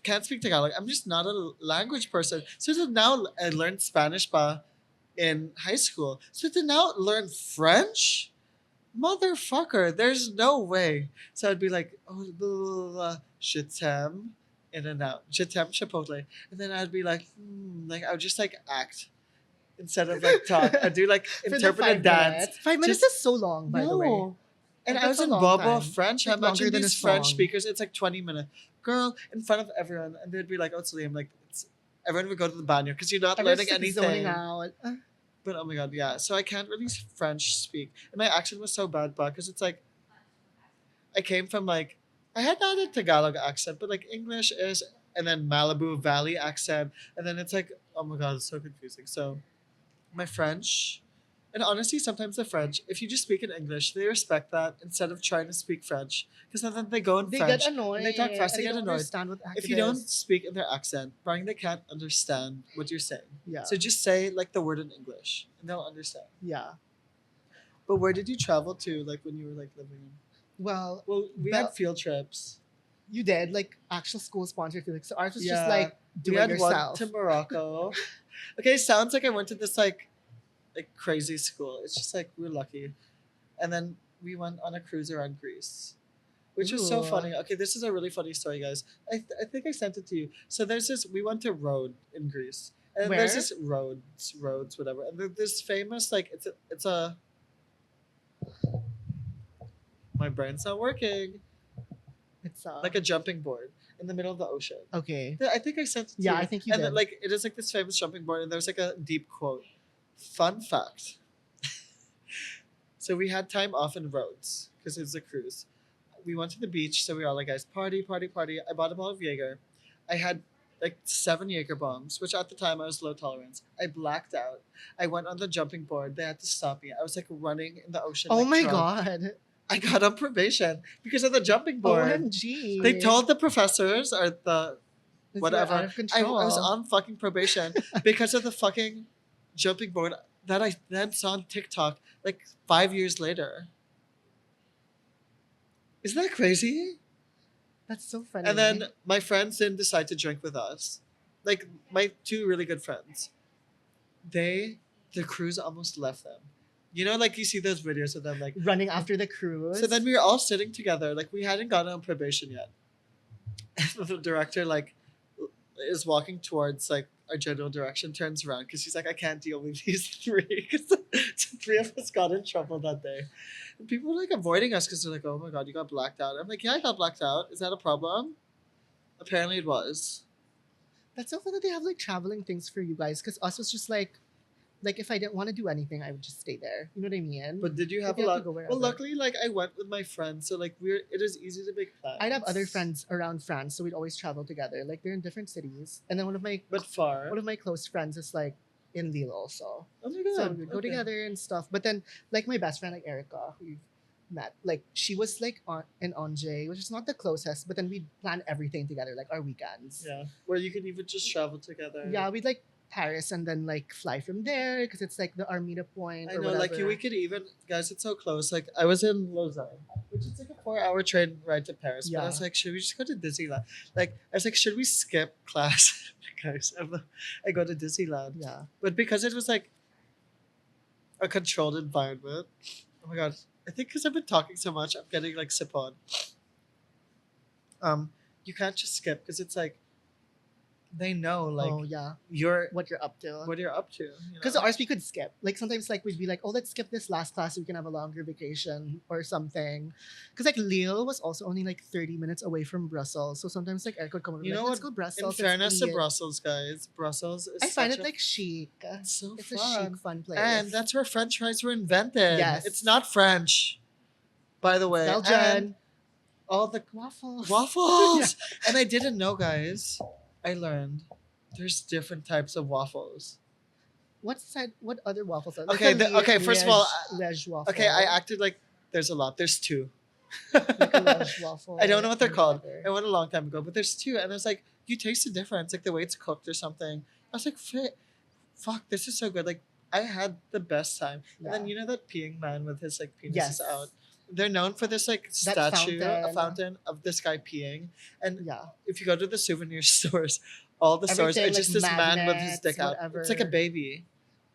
Can't speak Tagalog. I'm just not a language person. So to now I learned Spanish pa in high school. So to now learn French, motherfucker, there's no way. So I'd be like, oh, blah, blah, blah, je t'aime, in and out, je t'aime Chipotle, and then I'd be like, like I would just like act instead of like talk. I'd do like For the interpretive 5 dance. minutes. 5 minutes Just- is so long, by the way. No. And Like, I was that's a in long Bobo time. French. Like, I imagine longer than these a French song. speakers. It's like 20 minutes. Girl, in front of everyone, and they'd be like, "Oh, it's Liam." Like, everyone would go to the banyo because you're not Everyone's learning just, like, zoning anything. out. But oh my god, yeah. So I can't really French speak, and my accent was so bad, but because it's like I came from like I had not a Tagalog accent, but like English is, and then Malibu Valley accent, and then it's like oh my god, it's so confusing. So my French, and honestly, sometimes the French, if you just speak in English, they respect that instead of trying to speak French, because then they go in They French get annoyed. and they talk fast, and they get don't annoyed. understand what If you don't speak in their accent, Brian, they can't understand what you're saying. Yeah. So just say like the word in English, and they'll understand. Yeah. But where did you travel to, like when you were like living in? Well, Well, we Bel- had field trips. you did like actual school sponsored field. So ours was just Yeah. like We do it had yourself. one to Morocco. Okay, sounds like I went to this like crazy school. It's just like we're lucky, and then we went on a cruise around Greece, which was so Ooh. funny. Okay, this is a really funny story, guys. I think I sent it to you. So there's this. We went to Rhodes in Greece, and there's Where? this Rhodes, whatever. And there's this famous like it's a. My brain's not working. It's Like a jumping board in the middle of the ocean. okay. I think I sent it to Yeah, you. I think you and did. like it is like this famous jumping board, and there's like a deep quote. Fun fact. So we had time off in Rhodes because it was a cruise. We went to the beach, so we were all like, guys, party, party, party. I bought a bottle of Jaeger. I had like 7 Jaeger bombs, which at the time I was low tolerance. I blacked out. I went on the jumping board. They had to stop me. I was like running in the ocean. Oh like, my drunk. god. I got on probation because of the jumping board. OMG. They told the professors or the It's whatever. out of I control. was on fucking probation because of the fucking jumping board that I then saw on TikTok like 5 years later. Isn't that crazy? That's so funny. And then my friends didn't decide to drink with us. Like my 2 really good friends. The cruise almost left them. You know, like you see those videos of them like running after the cruise. so then we were all sitting together, like we hadn't gotten on probation yet. And the director like is walking towards like our general direction, turns around because he's like, I can't deal with these 3 because the 3 of us got in trouble that day. And people were like avoiding us because they're like, oh my god, you got blacked out. I'm like, yeah, I got blacked out. Is that a problem? Apparently it was. That's so fun that they have like traveling things for you guys. Because us was just like if I didn't want to do anything, I would just stay there. You know what I mean? But did you have you a have lot? to go Well, wherever. luckily, like I went with my friends, so like it is easy to make plans. I'd have other friends around France, so we'd always travel together. Like they're in different cities, and then one of Far. my close friends is like in Lille also. Oh my god. So we'd go okay. together and stuff. But then like my best friend, like Erica, who we've met, like she was like in Angers, which is not the closest, but then we'd plan everything together, like our weekends. Yeah, where you could even just travel together. Yeah, we'd like Paris and then like fly from there because it's like our meetup point. I or know, like whatever. we could even, guys, it's so close. Like I was in Lausanne, which is like a 4-hour train ride to Paris. But I was Yeah. like, should we just go to Disneyland? Like I was like, should we skip class, guys? I go to Disneyland. Yeah. But because it was like a controlled environment, oh my god! I think because I've been talking so much, I'm getting like sip on. You can't just skip because it's like they know like Oh yeah, you're what you're up to. what you're up to. Because ours we could skip. Like sometimes like we'd be like, oh, let's skip this last class so we can have a longer vacation or something. Because like Lille was also only like 30 minutes away from Brussels. So sometimes like Eric would come over and You be know like, let's what? go In Brussels, let's fairness to eat. Brussels, guys, Brussels is I find such it a like chic. it's so It's a chic, fun. fun place. And that's where French fries were invented. It's Yes. not French, by the way. And Belgian all the waffles. waffles. And I didn't know, guys. I learned there's different types of waffles. What other waffles are Okay, okay. First of all, Liège waffle. okay, I acted like there's a lot. There's two. Like a Liège waffle. I don't know what they're and called. other. I went a long time ago, but there's two, and it's like you taste the difference, like the way it's cooked or something. I was like, fuck, this is so good. Like I had the best time. And then Yeah. you know that peeing man with his like penis Yes. is out. They're known for this like That statue, a fountain. fountain of this guy peeing. And Yeah. if you go to the souvenir stores, all the stores are Everything, just like, this man with his magnets, dick out. It's like a whatever. baby.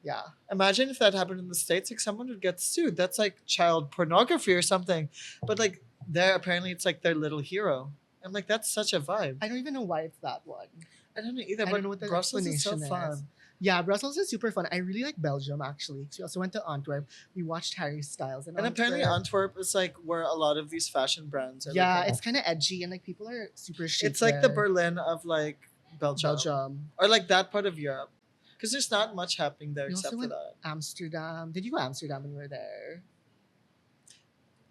Yeah. Imagine if that happened in the States, like someone would get sued. That's like child pornography or something. But like there apparently it's like their little hero. I'm like, that's such a vibe. I don't even know why it's that one. I don't know either, I but don't know what the Brussels is so explanation is. fun. Yeah, Brussels is super fun. I really like Belgium actually. 'Cause we also went to Antwerp. We watched Harry Styles in And apparently Antwerp. Antwerp is like where a lot of these fashion brands are. Yeah, like, it's kind of edgy and like people are super chic. it's like the there. Berlin of like Belgium. Belgium. Or like that part of Europe. Because there's not much happening there We except also for went that. Amsterdam. Did you go to Amsterdam when you were there?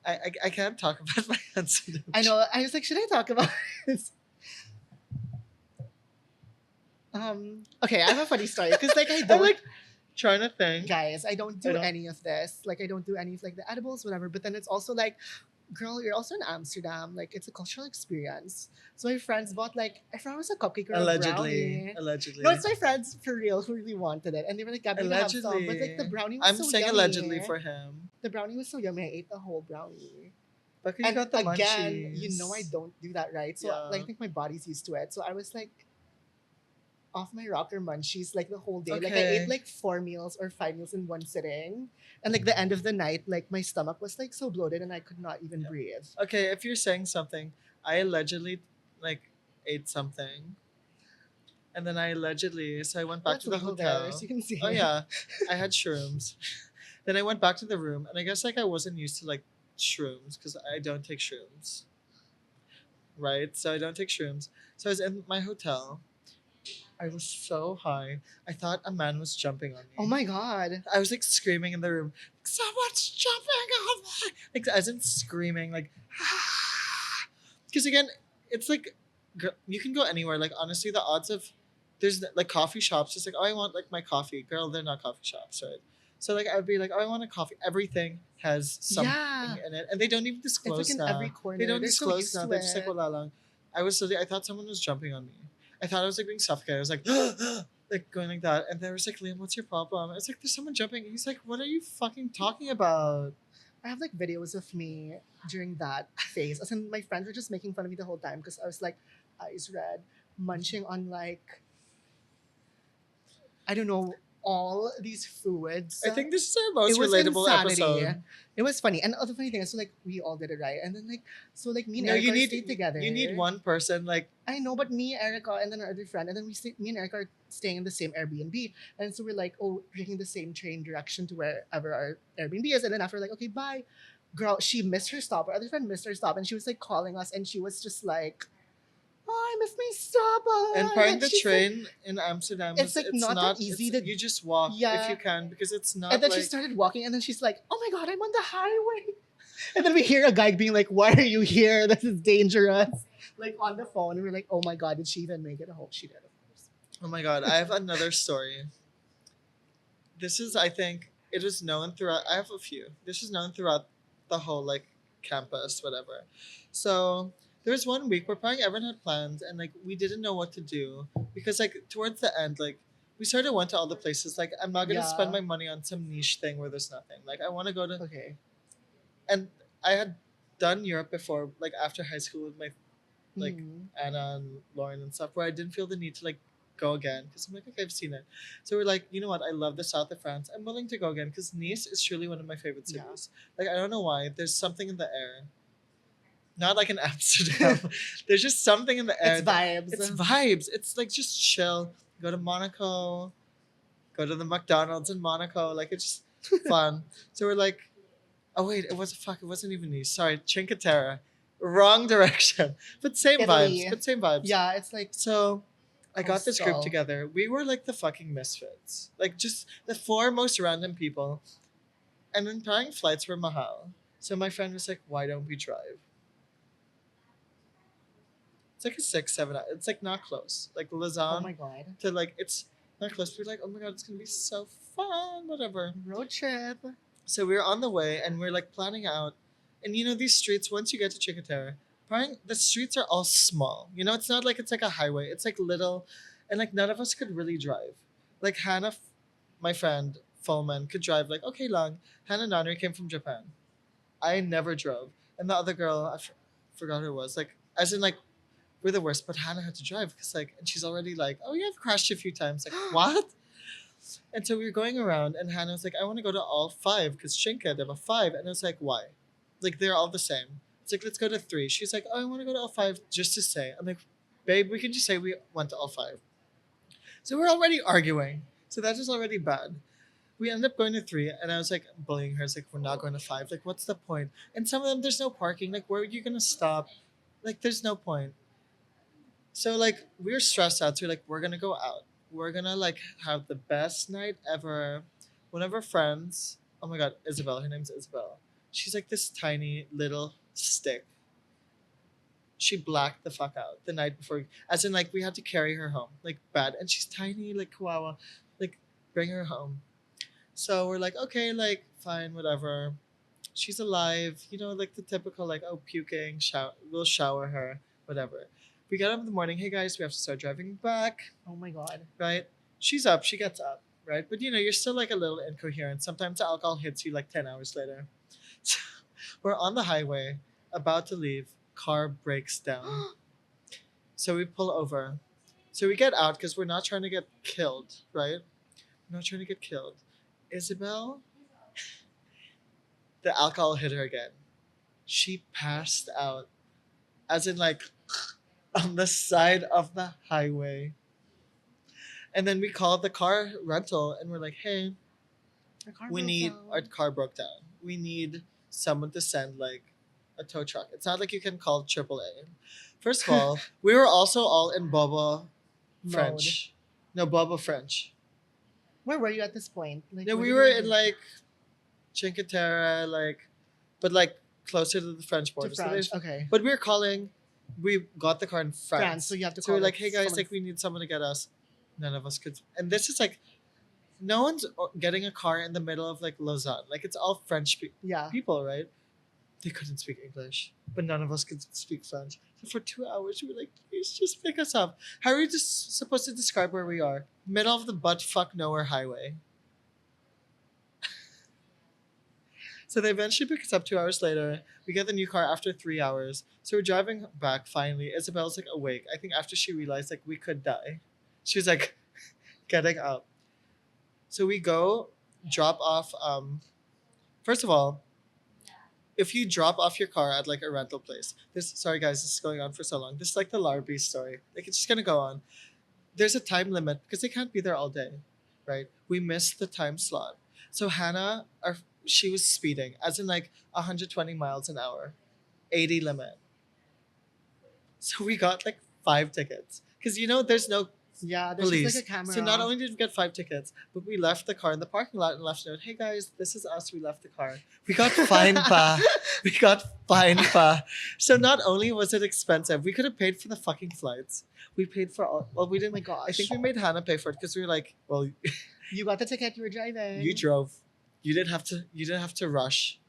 I can't talk about my Amsterdam. I know. I was like, should I talk about this? Okay, I have a funny story because like I I'm don't like trying to think. guys, I don't do I don't- any of this. Like I don't do any of like the edibles, whatever. But then it's also like, girl, you're also in Amsterdam. Like it's a cultural experience. So my friends bought like I found it was a cupcake or a Allegedly. brownie. Allegedly. No, it's my friends for real who really wanted it, and they were like, "Gabby, have some." Allegedly. But like the brownie was I'm so saying yummy. allegedly for him. The brownie was so yummy. I ate the whole brownie. But you And got the again, munchies. you know I don't do that right. So Yeah. like, I think my body's used to it. So I was like off my rocker munchies like the whole day. Like I Okay. ate like 4 meals or 5 meals in one sitting. And like the end of the night, like my stomach was like so bloated and I could not even Yeah. breathe. Okay, if you're saying something, I allegedly like ate something. And then I allegedly so I went back That's to the legal hotel. there, so you can see. Oh yeah. I had shrooms. Then I went back to the room and I guess like I wasn't used to like shrooms because I don't take shrooms. Right? So I don't take shrooms. So I was in my hotel. I was so high. I thought a man was jumping on me. Oh my god. I was like screaming in the room, someone's jumping on me. Like I wasn't screaming like because again, it's like you can go anywhere. Like honestly, the odds of there's like coffee shops, just like, oh I want like my coffee. Girl, they're not coffee shops, right? So like I'd be like, oh I want a coffee. Everything has something Yeah. in it. And they don't even It's disclose like in now. every corner. They don't They're so disclose used now. to They're just like, it. wala lang. I was so I thought someone was jumping on me. I thought I was like being suffocated. I was like, like going like that. And there was like, Liam, what's your problem? I was like, there's someone jumping. He's like, what are you fucking talking about? I have like videos of me during that phase. As in, my friends were just making fun of me the whole time because I was like eyes red, munching on like I don't know all these foods. I think this is our most it was relatable insanity. episode. It was funny, and the funny thing is, so like we all did it right, and then like so like me and No, Erica stayed together. You need one person like I know, but me, Erica, and then our other friend, and then me and Erica are staying in the same Airbnb, and so we're like, oh, taking the same train direction to wherever our Airbnb is, and then after like, okay, bye, girl. She missed her stop. Our other friend missed her stop, and she was like calling us, and she was just like, oh, I missed my stop. and Like, parding the she's like- train in Amsterdam. It's, like, not that easy it's- to- you just walk Yeah. if you can because it's not and then like she started walking, and then she's like, "Oh my god, I'm on the highway!" And then we hear a guy being like, "Why are you here? This is dangerous!" Like on the phone, and we're like, "Oh my god, did she even make it home?" She did, of course. oh my god, I have another story. This is I think it was known throughout I have a few. This was known throughout the whole like campus, whatever. So there was one week where probably everyone had plans and like we didn't know what to do because like towards the end like we sort of went to all the places like I'm not gonna Yeah. spend my money on some niche thing where there's nothing like I want to go to Okay. and I had done Europe before like after high school with my like Mhm. Anna and Lauren and stuff where I didn't feel the need to like go again because I'm like okay I've seen it so we're like you know what I love the south of France I'm willing to go again because Nice is truly one of my favorite Yeah. cities like I don't know why there's something in the air not like in Amsterdam. There's just something in the air. It's vibes. It's vibes. It's like just chill. Go to Monaco. Go to the McDonald's in Monaco. Like it's just fun. So we're like, oh wait, it was fuck. It wasn't even Nice. Sorry, Cinque Terre. Wrong direction. But same Italy. vibes. But same vibes. Yeah, it's like So I got this group coastal. together. We were like the fucking misfits. Like just the four most random people. And then buying flights were mahal. So my friend was like, why don't we drive? It's like a 6, 7 hour. It's like not close. Like Oh Lausanne my god. to like it's not close. We're like, oh my god, it's gonna be so fun, whatever. Road trip. So we were on the way and we're like planning out. And you know these streets, once you get to Chicotera, the streets are all small. You know, it's not like it's like a highway. It's like little, and like none of us could really drive. Like Hannah, my friend, Fulman, could drive like okay long. Hannah Nonner came from Japan. I never drove. And the other girl, forgot who it was. Like, as in like, we're the worst, but Hannah had to drive because like, and she's already like, oh yeah, I've crashed a few times. Like, what? And so we were going around, and Hannah was like, I want to go to all five because Shinka, they have a five. And I was like, why? Like, they're all the same. It's like, let's go to three. She's like, oh, I want to go to all five just to say. I'm like, babe, we can just say we went to all five. So we're already arguing. So that is already bad. We ended up going to three, and I was like bullying her. It's like, we're not going to five. Like, what's the point? And some of them, there's no parking. Like, where are you going to stop? Like, there's no point. So, like, we were stressed out. So, we're like, we're going to go out. We're going to, like, have the best night ever. One of our friends, oh my God, Isabel, her name's Isabel. She's like this tiny little stick. She blacked the fuck out the night before. As in, like, we had to carry her home. Like, bad. And she's tiny, like, Kawawa. Like, bring her home. So we're like, okay, like, fine, whatever. She's alive, you know, like the typical, like, oh, puking, we'll shower her, whatever. We get up in the morning, hey guys, we have to start driving back, Oh my god. right? She's up, she gets up, right? But you know, you're still like a little incoherent. Sometimes the alcohol hits you like 10 hours later. So we're on the highway, about to leave, car breaks down. So we pull over. So we get out because we're not trying to get killed, right? We're not trying to get killed. Isabel, the alcohol hit her again. She passed out, as in like on the side of the highway. And then we called the car rental and we're like, hey, Our car we broke need down. our car broke down. We need someone to send like a tow truck. It's not like you can call AAA. First of all, we were also all in Boba French. No, Boba French. Where were you at this point? Like, No, where we did were you in like Cinque Terre, like, but like closer to the French border. to So France? there's, Okay. but we were calling. We got the car in France. France, so you have to So call we're like, it hey guys, someone- like we need someone to get us. None of us could. And this is like, no one's getting a car in the middle of like Lausanne. Like it's all French Yeah. people, right? They couldn't speak English, but none of us could speak French. So for 2 hours, we were like, please just pick us up. How are we just supposed to describe where we are? Middle of the butt fuck nowhere highway. So they eventually pick us up 2 hours later. We get the new car after 3 hours. So we're driving back finally. Isabel's like awake. I think after she realized like we could die. She was like getting up. So we go drop off. First of all, if you drop off your car at like a rental place, sorry guys, this is going on for so long. This is like the Larby story. Like it's just gonna go on. There's a time limit because they can't be there all day, right? We missed the time slot. So Hannah, she was speeding, as in like 120 miles an hour, 80 limit. So we got like 5 tickets because you know there's no Yeah, there's police. just like a camera. So not only did we get 5 tickets, but we left the car in the parking lot and left a note. Hey guys, this is us. We left the car. We got fined pa. We got fined pa. So not only was it expensive, we could have paid for the fucking flights. We paid for all. Well, we Oh didn't. my gosh. I think we made Hannah pay for it because we were like, well, You got the ticket, you were driving. you drove. You didn't have to. You didn't have to rush.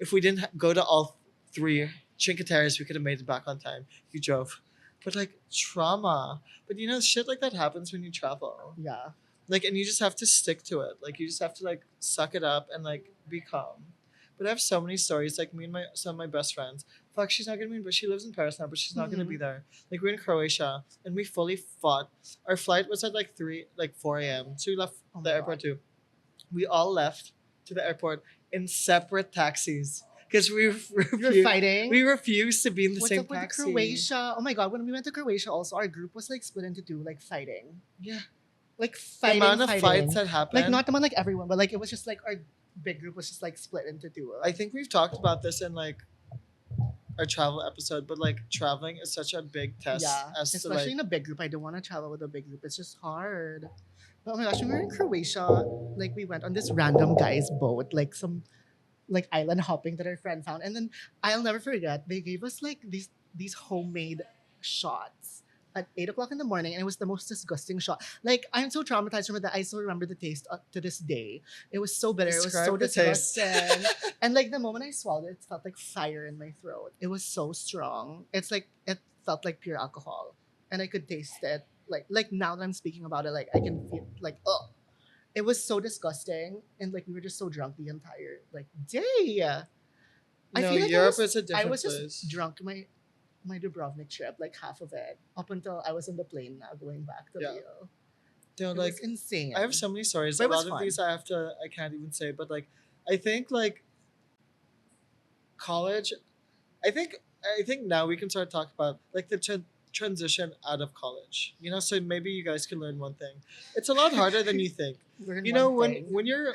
If we didn't go to all 3 Cinque Terres, we could have made it back on time. You drove. But like trauma. But you know, shit like that happens when you travel. Yeah. Like, and you just have to stick to it. Like, you just have to like suck it up and like be calm. But I have so many stories. Like me and some of my best friends. Fuck, she's not gonna be. But she lives in Paris now. But she's not gonna Mhm. be there. Like we're in Croatia, and we fully fought. Our flight was at like 4 a.m. So we left Oh the my airport God. too. We all left to the airport in separate taxis because You're fighting. we refuse to be in the What's same up with taxi. Croatia? Oh my god, when we went to Croatia also our group was like split into two, like fighting. Yeah, Like the fighting, amount of fighting. fights that Like happened. not among like everyone, but like it was just like our big group was just like split into two. I think we've talked about this in like our travel episode, but like traveling is such a big test Yeah, as to especially like in a big group. I don't want to travel with a big group. It's just hard. But oh my gosh, when we were in Croatia, like we went on this random guy's boat, like some like island hopping that our friend found, and then I'll never forget they gave us like these homemade shots at 8 o'clock in the morning, and it was the most disgusting shot. Like I'm so traumatized from it that I still remember the taste to this day. It was so bitter. It was so describe the taste. disgusting. And like the moment I swallowed it, it felt like fire in my throat. It was so strong. It's like it felt like pure alcohol, and I could taste it. Like now that I'm speaking about it, like I can feel like oh, it was so disgusting, and like we were just so drunk the entire like day. I No, feel like Europe is a I different was just place. drunk my Dubrovnik trip, like half of it, up until I was on the plane now going back to Yeah. Rio. No, It like was insane. I have so many stories. But A it was lot of fun. these I can't even say, but I think like college. I think I think now we can start talking about like the transition out of college. You know, so maybe you guys can learn one thing. It's a lot harder than you think. Learn You know, one when thing. when you're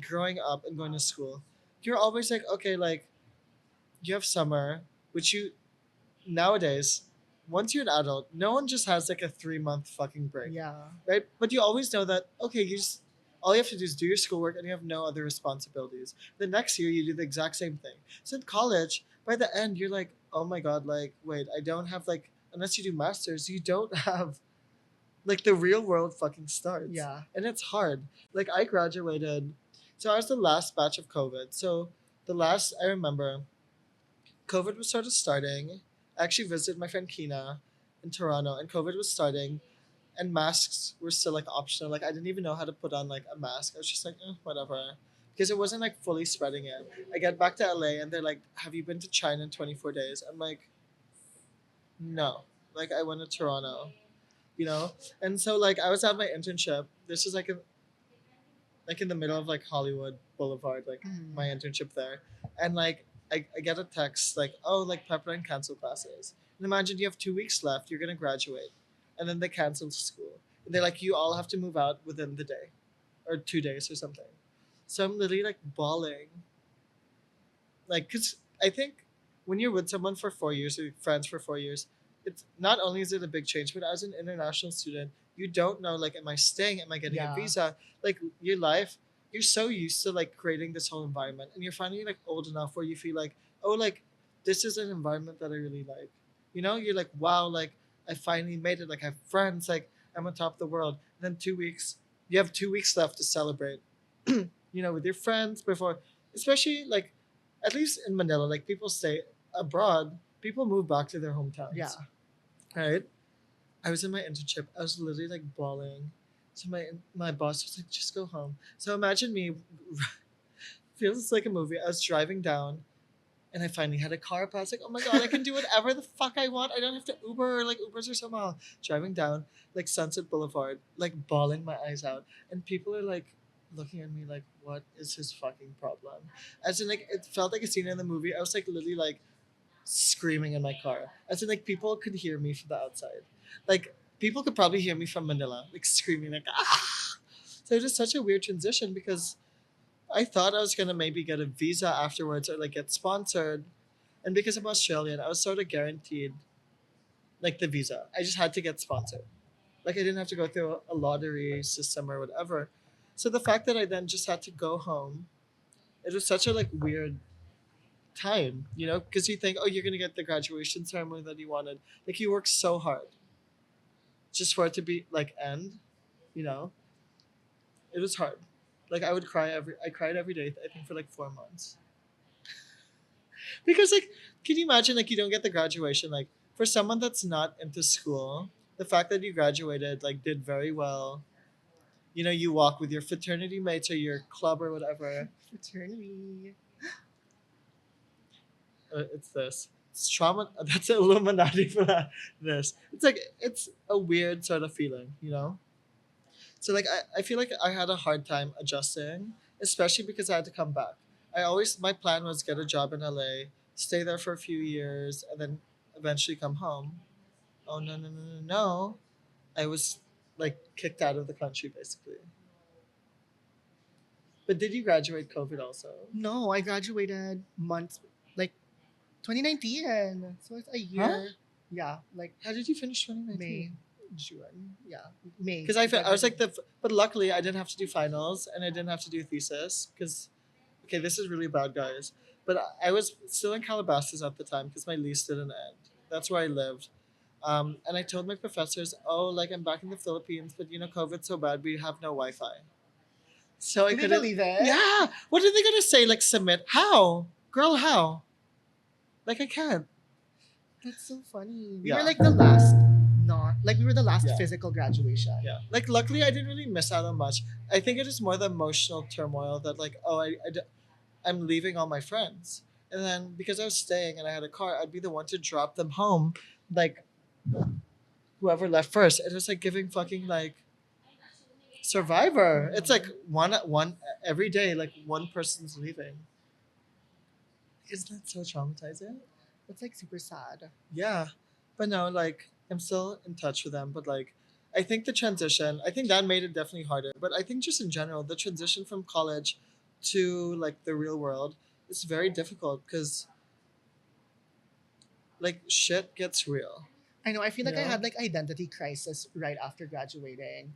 growing up and going to school, you're always like, okay, like you have summer, which you nowadays, once you're an adult, no one just has like a 3 month fucking break, Yeah. right? But you always know that okay, you just all you have to do is do your schoolwork and you have no other responsibilities. The next year you do the exact same thing. So in college, by the end, you're like, oh my god, like wait, I don't have like unless you do masters, you don't have like the real world fucking starts. Yeah. And it's hard. Like I graduated, so I was the last batch of COVID. So the last I remember COVID was sort of starting. I actually visited my friend Kina in Toronto, and COVID was starting, and masks were still like optional. Like I didn't even know how to put on like a mask. I was just like, whatever, because it wasn't like fully spreading it. I get back to LA, and they're like, "Have you been to China in 24 days?" I'm like, "No." Like I went to Toronto, you know, and so like I was at my internship. This is like in the middle of like Hollywood Boulevard, like Mhm. my internship there, and like I get a text like, oh, like Pepperdine cancel classes. And imagine you have 2 weeks left, you're gonna graduate, and then they cancel school. And they're like, you all have to move out within the day, or 2 days or something. So I'm literally like bawling, like because I think when you're with someone for 4 years or friends for 4 years, it's not only is it a big change, but as an international student, you don't know like, am I staying? Am I getting a Yeah. visa? Like your life, you're so used to like creating this whole environment, and you're finally like old enough where you feel like, oh, like this is an environment that I really like. You know, you're like, wow, like I finally made it. Like I have friends. Like I'm on top of the world. And then 2 weeks, you have 2 weeks left to celebrate. You know, with your friends before, especially like at least in Manila, like people stay abroad, people move back to their hometowns. Yeah. Right? I was in my internship. I was literally like bawling. So my boss was like, just go home. So imagine me feels like a movie. I was driving down and I finally had a car pass. Like, oh my god, I can do whatever the fuck I want. I don't have to Uber. Like Ubers are somehow driving down like Sunset Boulevard, like bawling my eyes out, and people are like looking at me like, what is his fucking problem? As in, like, it felt like a scene in the movie. I was like literally like screaming in my car. As in, like, people could hear me from the outside. Like people could probably hear me from Manila, like screaming like ah. So it was such a weird transition because I thought I was gonna maybe get a visa afterwards or like get sponsored, and because I'm Australian, I was sort of guaranteed like the visa. I just had to get sponsored. Like I didn't have to go through a lottery system or whatever. So the fact that I then just had to go home, it was such a like weird time, you know, because you think, oh, you're gonna get the graduation ceremony that you wanted. Like you worked so hard just for it to be like end, you know. It was hard. Like I cried every day. I think for like 4 months. Because like, can you imagine like you don't get the graduation? Like for someone that's not into school, the fact that you graduated, like did very well. You know, you walk with your fraternity mates or your club or whatever. Fraternity. It's this. It's trauma. That's Illuminati for that. This. It's like it's a weird sort of feeling, you know. So like I feel like I had a hard time adjusting, especially because I had to come back. my plan was get a job in LA, stay there for a few years, and then eventually come home. Oh no no no no no! I was like kicked out of the country basically. But did you graduate COVID also? No, I graduated months like 2019. So it's a Huh? year. Yeah, like How did you finish May, 2019? June. Yeah, May. Because I was like but luckily I didn't have to do finals and I didn't have to do thesis because okay, this is really bad, guys. But I was still in Calabasas at the time because my lease didn't end. That's where I lived. And I told my professors, oh, like I'm back in the Philippines, but you know, COVID's so bad, we have no Wi Fi. So I Did they couldn't. believe it? Yeah. What are they going to say? Like, submit? How? Girl, how? Like, I can't. That's so funny. We were Yeah. like the last, not like we were the last Yeah. physical graduation. Yeah. Like, luckily, I didn't really miss out on much. I think it is more the emotional turmoil that, like, oh, I'm leaving all my friends. And then because I was staying and I had a car, I'd be the one to drop them home. Like, whoever left first. It was like giving fucking, like, Survivor. It's like one every day, like one person's leaving. Isn't that so traumatizing? That's like super sad. Yeah, but no, like I'm still in touch with them. But like, I think the transition, I think that made it definitely harder. But I think just in general, the transition from college to like the real world is very difficult because like shit gets real. I know. I feel You like I know? had like identity crisis right after graduating,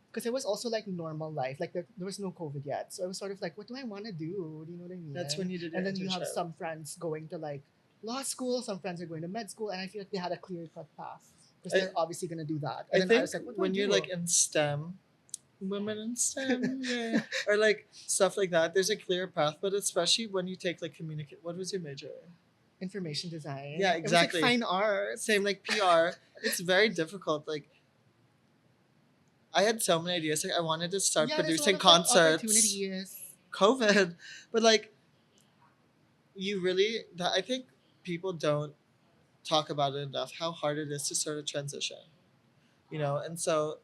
because it was also like normal life. Like there was no COVID yet, so I was sort of like, what do I want to do? Do you know what I mean? That's when you did your And then you have internship. some friends going to like law school, some friends are going to med school, and I feel like they had a clear cut path because I, they're obviously gonna do that. I And then I think was like, what do I when you're do? like in STEM, women in STEM, yeah, or like stuff like that, there's a clear path. But especially when you take like communicate, what was your major? Information design. Yeah, It was like exactly. fine art. Same like PR. It's very difficult. Like I had so many ideas. Like I wanted to start Yeah, there's a lot producing of like concerts. opportunities. COVID, but like you really, that I think people don't talk about it enough. How hard it is to sort of transition. You know, and so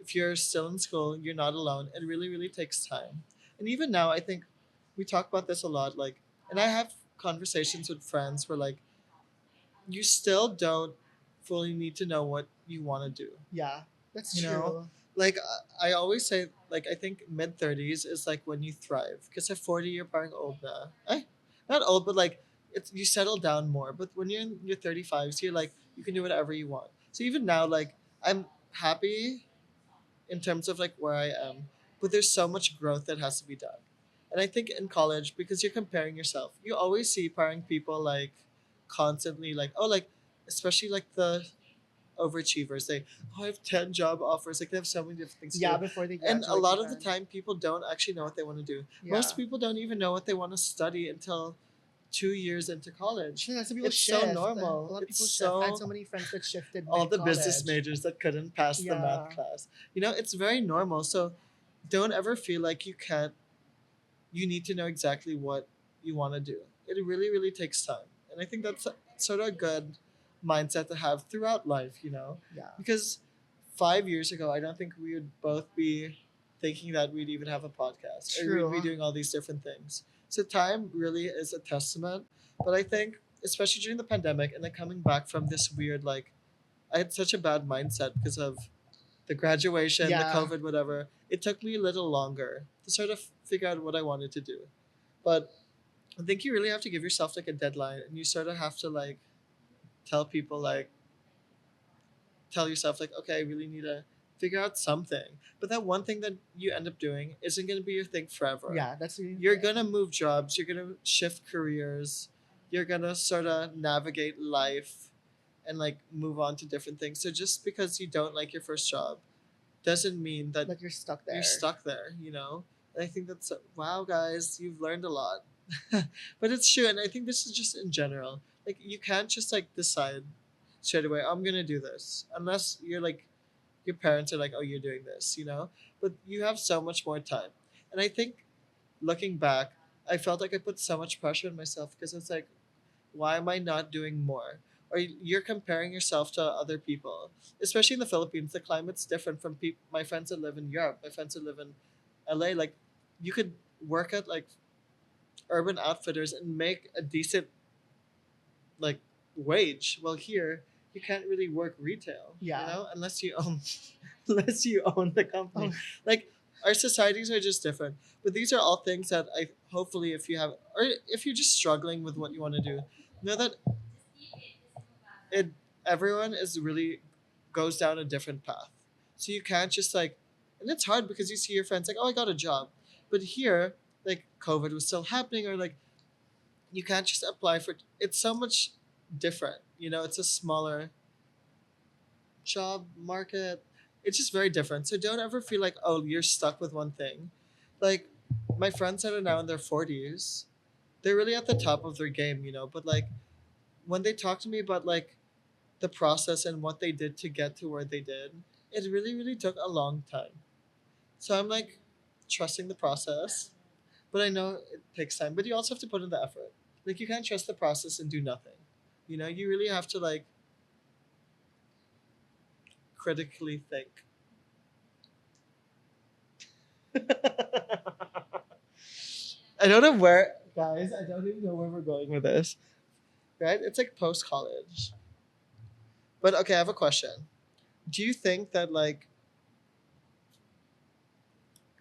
if you're still in school, you're not alone. It really, really takes time. And even now, I think we talk about this a lot. Like, and I have conversations with friends where like you still don't fully need to know what you want to do. Yeah, that's You know, true. like I always say, like I think mid 30s is like when you thrive because at 40 you're probably old now. Not old, but like it's you settle down more. But when you're in your 35s, you're like you can do whatever you want. So even now, like I'm happy in terms of like where I am, but there's so much growth that has to be done. And I think in college, because you're comparing yourself, you always see pairing people like constantly like, oh, like especially like the overachievers. They, oh, I have 10 job offers. Like they have so many different things to Yeah, do. before they And a graduate. lot of the Even. time, people don't actually know what they want to do. Yeah. Most people don't even know what they want to study until 2 years into college. Yeah, so people It's shift. so A normal. lot of It's people shift. I had so so many friends that shifted all mid the business college. majors that couldn't pass the math Yeah. class. You know, it's very normal. So don't ever feel like you need to know exactly what you want to do. It really, really takes time. And I think that's sort of a good mindset to have throughout life, you know? Yeah. Because 5 years ago, I don't think we would both be thinking that we'd even have a podcast or we'd be True. doing all these different things. So time really is a testament. But I think, especially during the pandemic and then coming back from this weird, like, I had such a bad mindset because of the graduation, the Yeah. COVID, whatever. It took me a little longer to sort of figure out what I wanted to do. But I think you really have to give yourself like a deadline and you sort of have to like tell people like tell yourself like, okay, I really need to figure out something. But that one thing that you end up doing isn't going to be your thing forever. Yeah, that's really You're going to move jobs, you're going to shift careers, you're going to sort of navigate life and like move on to different things. So just because you don't like your first job doesn't mean that like you're stuck there. you're stuck there, you know? And I think that's wow, guys, you've learned a lot. But it's true, and I think this is just in general. Like you can't just like decide straight away, I'm gonna do this, unless you're like your parents are like, oh, you're doing this, you know. But you have so much more time, and I think looking back, I felt like I put so much pressure on myself because it's like, why am I not doing more? Or you're comparing yourself to other people, especially in the Philippines. The climate's different from my friends that live in Europe, my friends that live in LA. Like, you could work at like Urban Outfitters and make a decent like wage. Well, here you can't really work retail, Yeah. unless you own unless you own the Oh, company. Like our societies are just different. But these are all things that I hopefully if you have or if you're just struggling with what you want to do, know that it everyone is really goes down a different path. So you can't just like and it's hard because you see your friends like, oh I got a job. But here, like COVID was still happening or like you can't just apply for it's so much different. It's a smaller job market. It's just very different. So don't ever feel like, oh, you're stuck with one thing. Like my friends that are now in their 40s, they're really at the top of their game. But like when they talk to me about like the process and what they did to get to where they did, it really, really took a long time. So I'm like trusting the process, but I know it takes time. But you also have to put in the effort. Like you can't trust the process and do nothing. You really have to like critically think. I don't know where, guys. I don't even know where we're going with this. Right? It's like post college. But okay, I have a question. Do you think that like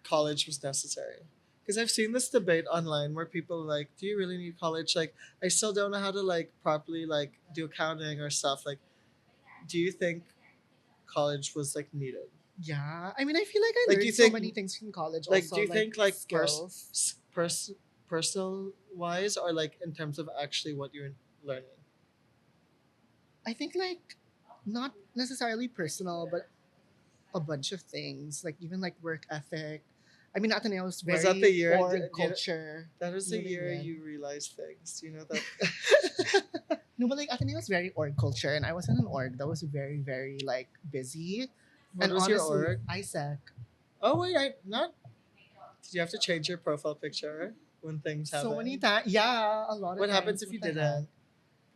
college was necessary? Because I've seen this debate online where people are like, do you really need college? Like, I still don't know how to like properly like do accounting or stuff. Like, do you think college was like needed? yeah. I mean, I feel like I Like, do you learned so many think things from college. like Also, do you like think like skills. personal wise or like in terms of actually what you're learning? I think like not necessarily personal, but a bunch of things. Like even like work ethic. I mean, Ateneo was Was that the very year? org culture. That was You the know what I year mean? you realized things. You know that. No, but like Ateneo was very org culture, and I was in an org that was very, very like busy. What And was your honestly, org? ISEC. Oh wait, I not. Did you have to change your profile picture when things So many happen? times, yeah, a lot of What happens times. if What you the heck? didn't?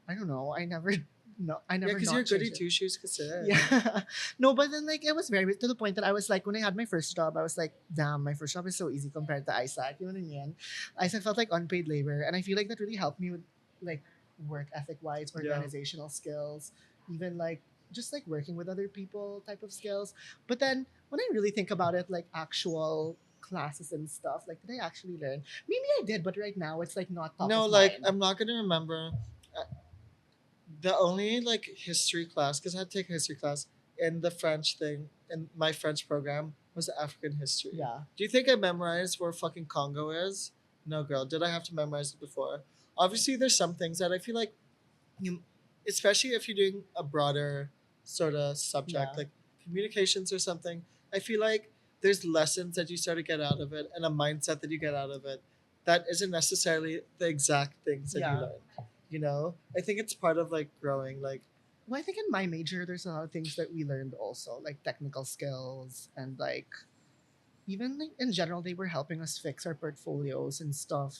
I don't know. I never, no, I Yeah, never because you're not goody changed it. two shoes kasi. Yeah, no, but then like it was very to the point that I was like when I had my first job, I was like, damn, my first job is so easy compared to ISAC. You know what I mean? ISAC felt like unpaid labor, and I feel like that really helped me with like work ethic wise, Yeah. organizational skills, even like just like working with other people type of skills. But then when I really think about it, like actual classes and stuff, like did I actually learn? Maybe I did, but right now it's like not top No, of like mind. I'm not gonna remember. The only like history class, because I had to take a history class in the French thing in my French program was African history. Yeah. Do you think I memorized where fucking Congo is? No, girl. Did I have to memorize it before? Obviously, there's some things that I feel like you, especially if you're doing a broader sort of subject Yeah. like communications or something. I feel like there's lessons that you sort of get out of it and a mindset that you get out of it that isn't necessarily the exact things that you Yeah. learn. I think it's part of like growing. Like, Well, I think in my major, there's a lot of things that we learned also, like technical skills and like even like in general, they were helping us fix our portfolios and stuff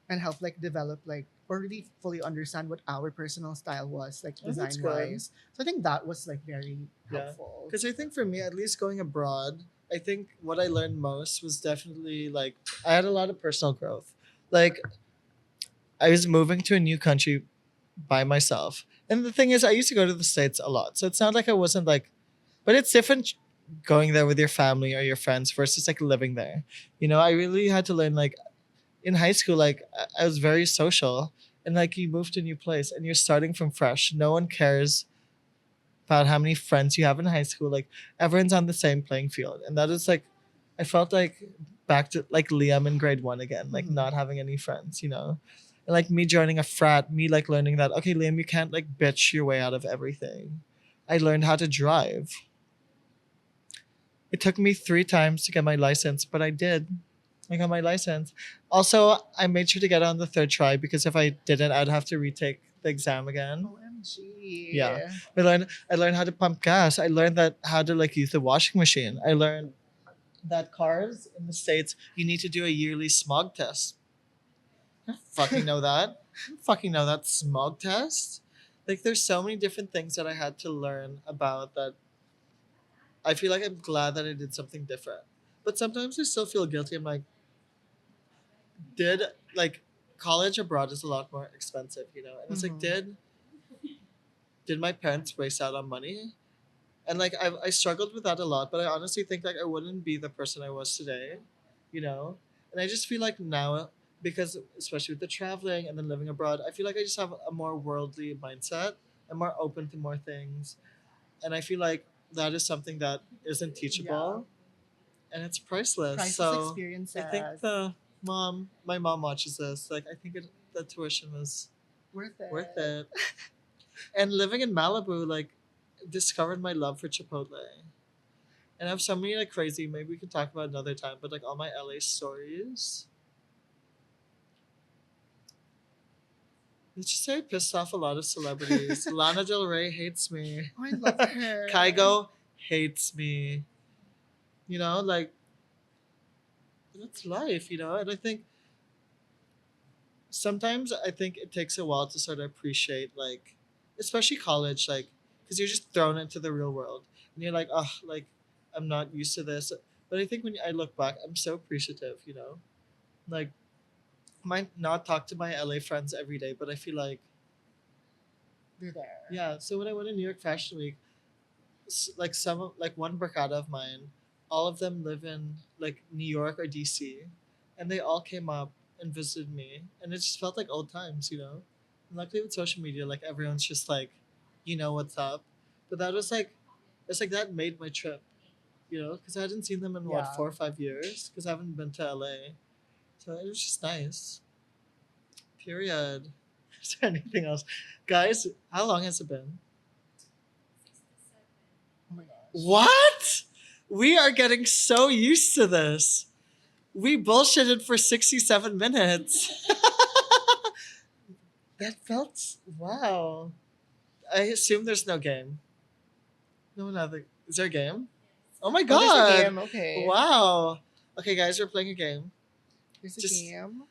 and help like develop like or really fully understand what our personal style was, like oh, that's design good. wise. So I think that was like very Yeah, helpful. because I think for me, at least going abroad, I think what I learned most was definitely like I had a lot of personal growth. Like I was moving to a new country by myself. And the thing is, I used to go to the States a lot. So it's not like I wasn't like, but it's different going there with your family or your friends versus like living there. I really had to learn like in high school, like I was very social and like you move to a new place and you're starting from fresh. No one cares about how many friends you have in high school. Like everyone's on the same playing field. And that is like, I felt like back to like Liam in grade one again, like Mhm. not having any friends. And like me joining a frat, me like learning that, okay, Liam, you can't like bitch your way out of everything. I learned how to drive. It took me 3 times to get my license, but I did. I got my license. Also, I made sure to get it on the third try because if I didn't, I'd have to retake the exam again. OMG. Yeah. I learned how to pump gas. I learned that how to like use the washing machine. I learned that cars in the States you need to do a yearly smog test. I don't fucking know that. I don't fucking know that smog test. Like there's so many different things that I had to learn about that I feel like I'm glad that I did something different. But sometimes I still feel guilty. I'm like, did like college abroad is a lot more expensive, and it's like, Mhm. did my parents waste out on money? And like I struggled with that a lot, but I honestly think like I wouldn't be the person I was today, you know. And I just feel like now, because especially with the traveling and then living abroad, I feel like I just have a more worldly mindset. I'm more open to more things, and I feel like that is something that isn't Yeah. teachable, and it's priceless. Priceless So I think experiences. my mom watches this. Like I think the tuition was Worth worth it. it. And living in Malibu, like, discovered my love for Chipotle. And I have so many like crazy. Maybe we can talk about another time. But like all my LA stories. Let's just say I pissed off a lot of celebrities. Lana Del Rey hates me. Oh, I love her. Kygo hates me. Like that's life. And I think sometimes I think it takes a while to sort of appreciate like, especially college, like because you're just thrown into the real world and you're like, oh, like I'm not used to this. But I think when I look back, I'm so appreciative. Like might not talk to my LA friends every day, but I feel like They're there. yeah. So when I went to New York Fashion Week, like like one barkada of mine, all of them live in like New York or DC, and they all came up and visited me, and it just felt like old times. And luckily with social media, like everyone's just like, what's up, but that was like, it's like that made my trip, because I hadn't seen them in what Yeah. 4 or 5 years, because I haven't been to LA, so it was just nice. Period. Is there anything else, guys? How long has it been? Oh my gosh. What? We are getting so used to this. We bullshitted for 67 minutes. That felt wow. I assume there's no game. No, nothing. Is there a game? Oh my Oh, there's a god. game. Okay. Wow. Okay, guys, we're playing a game. There's a Just game.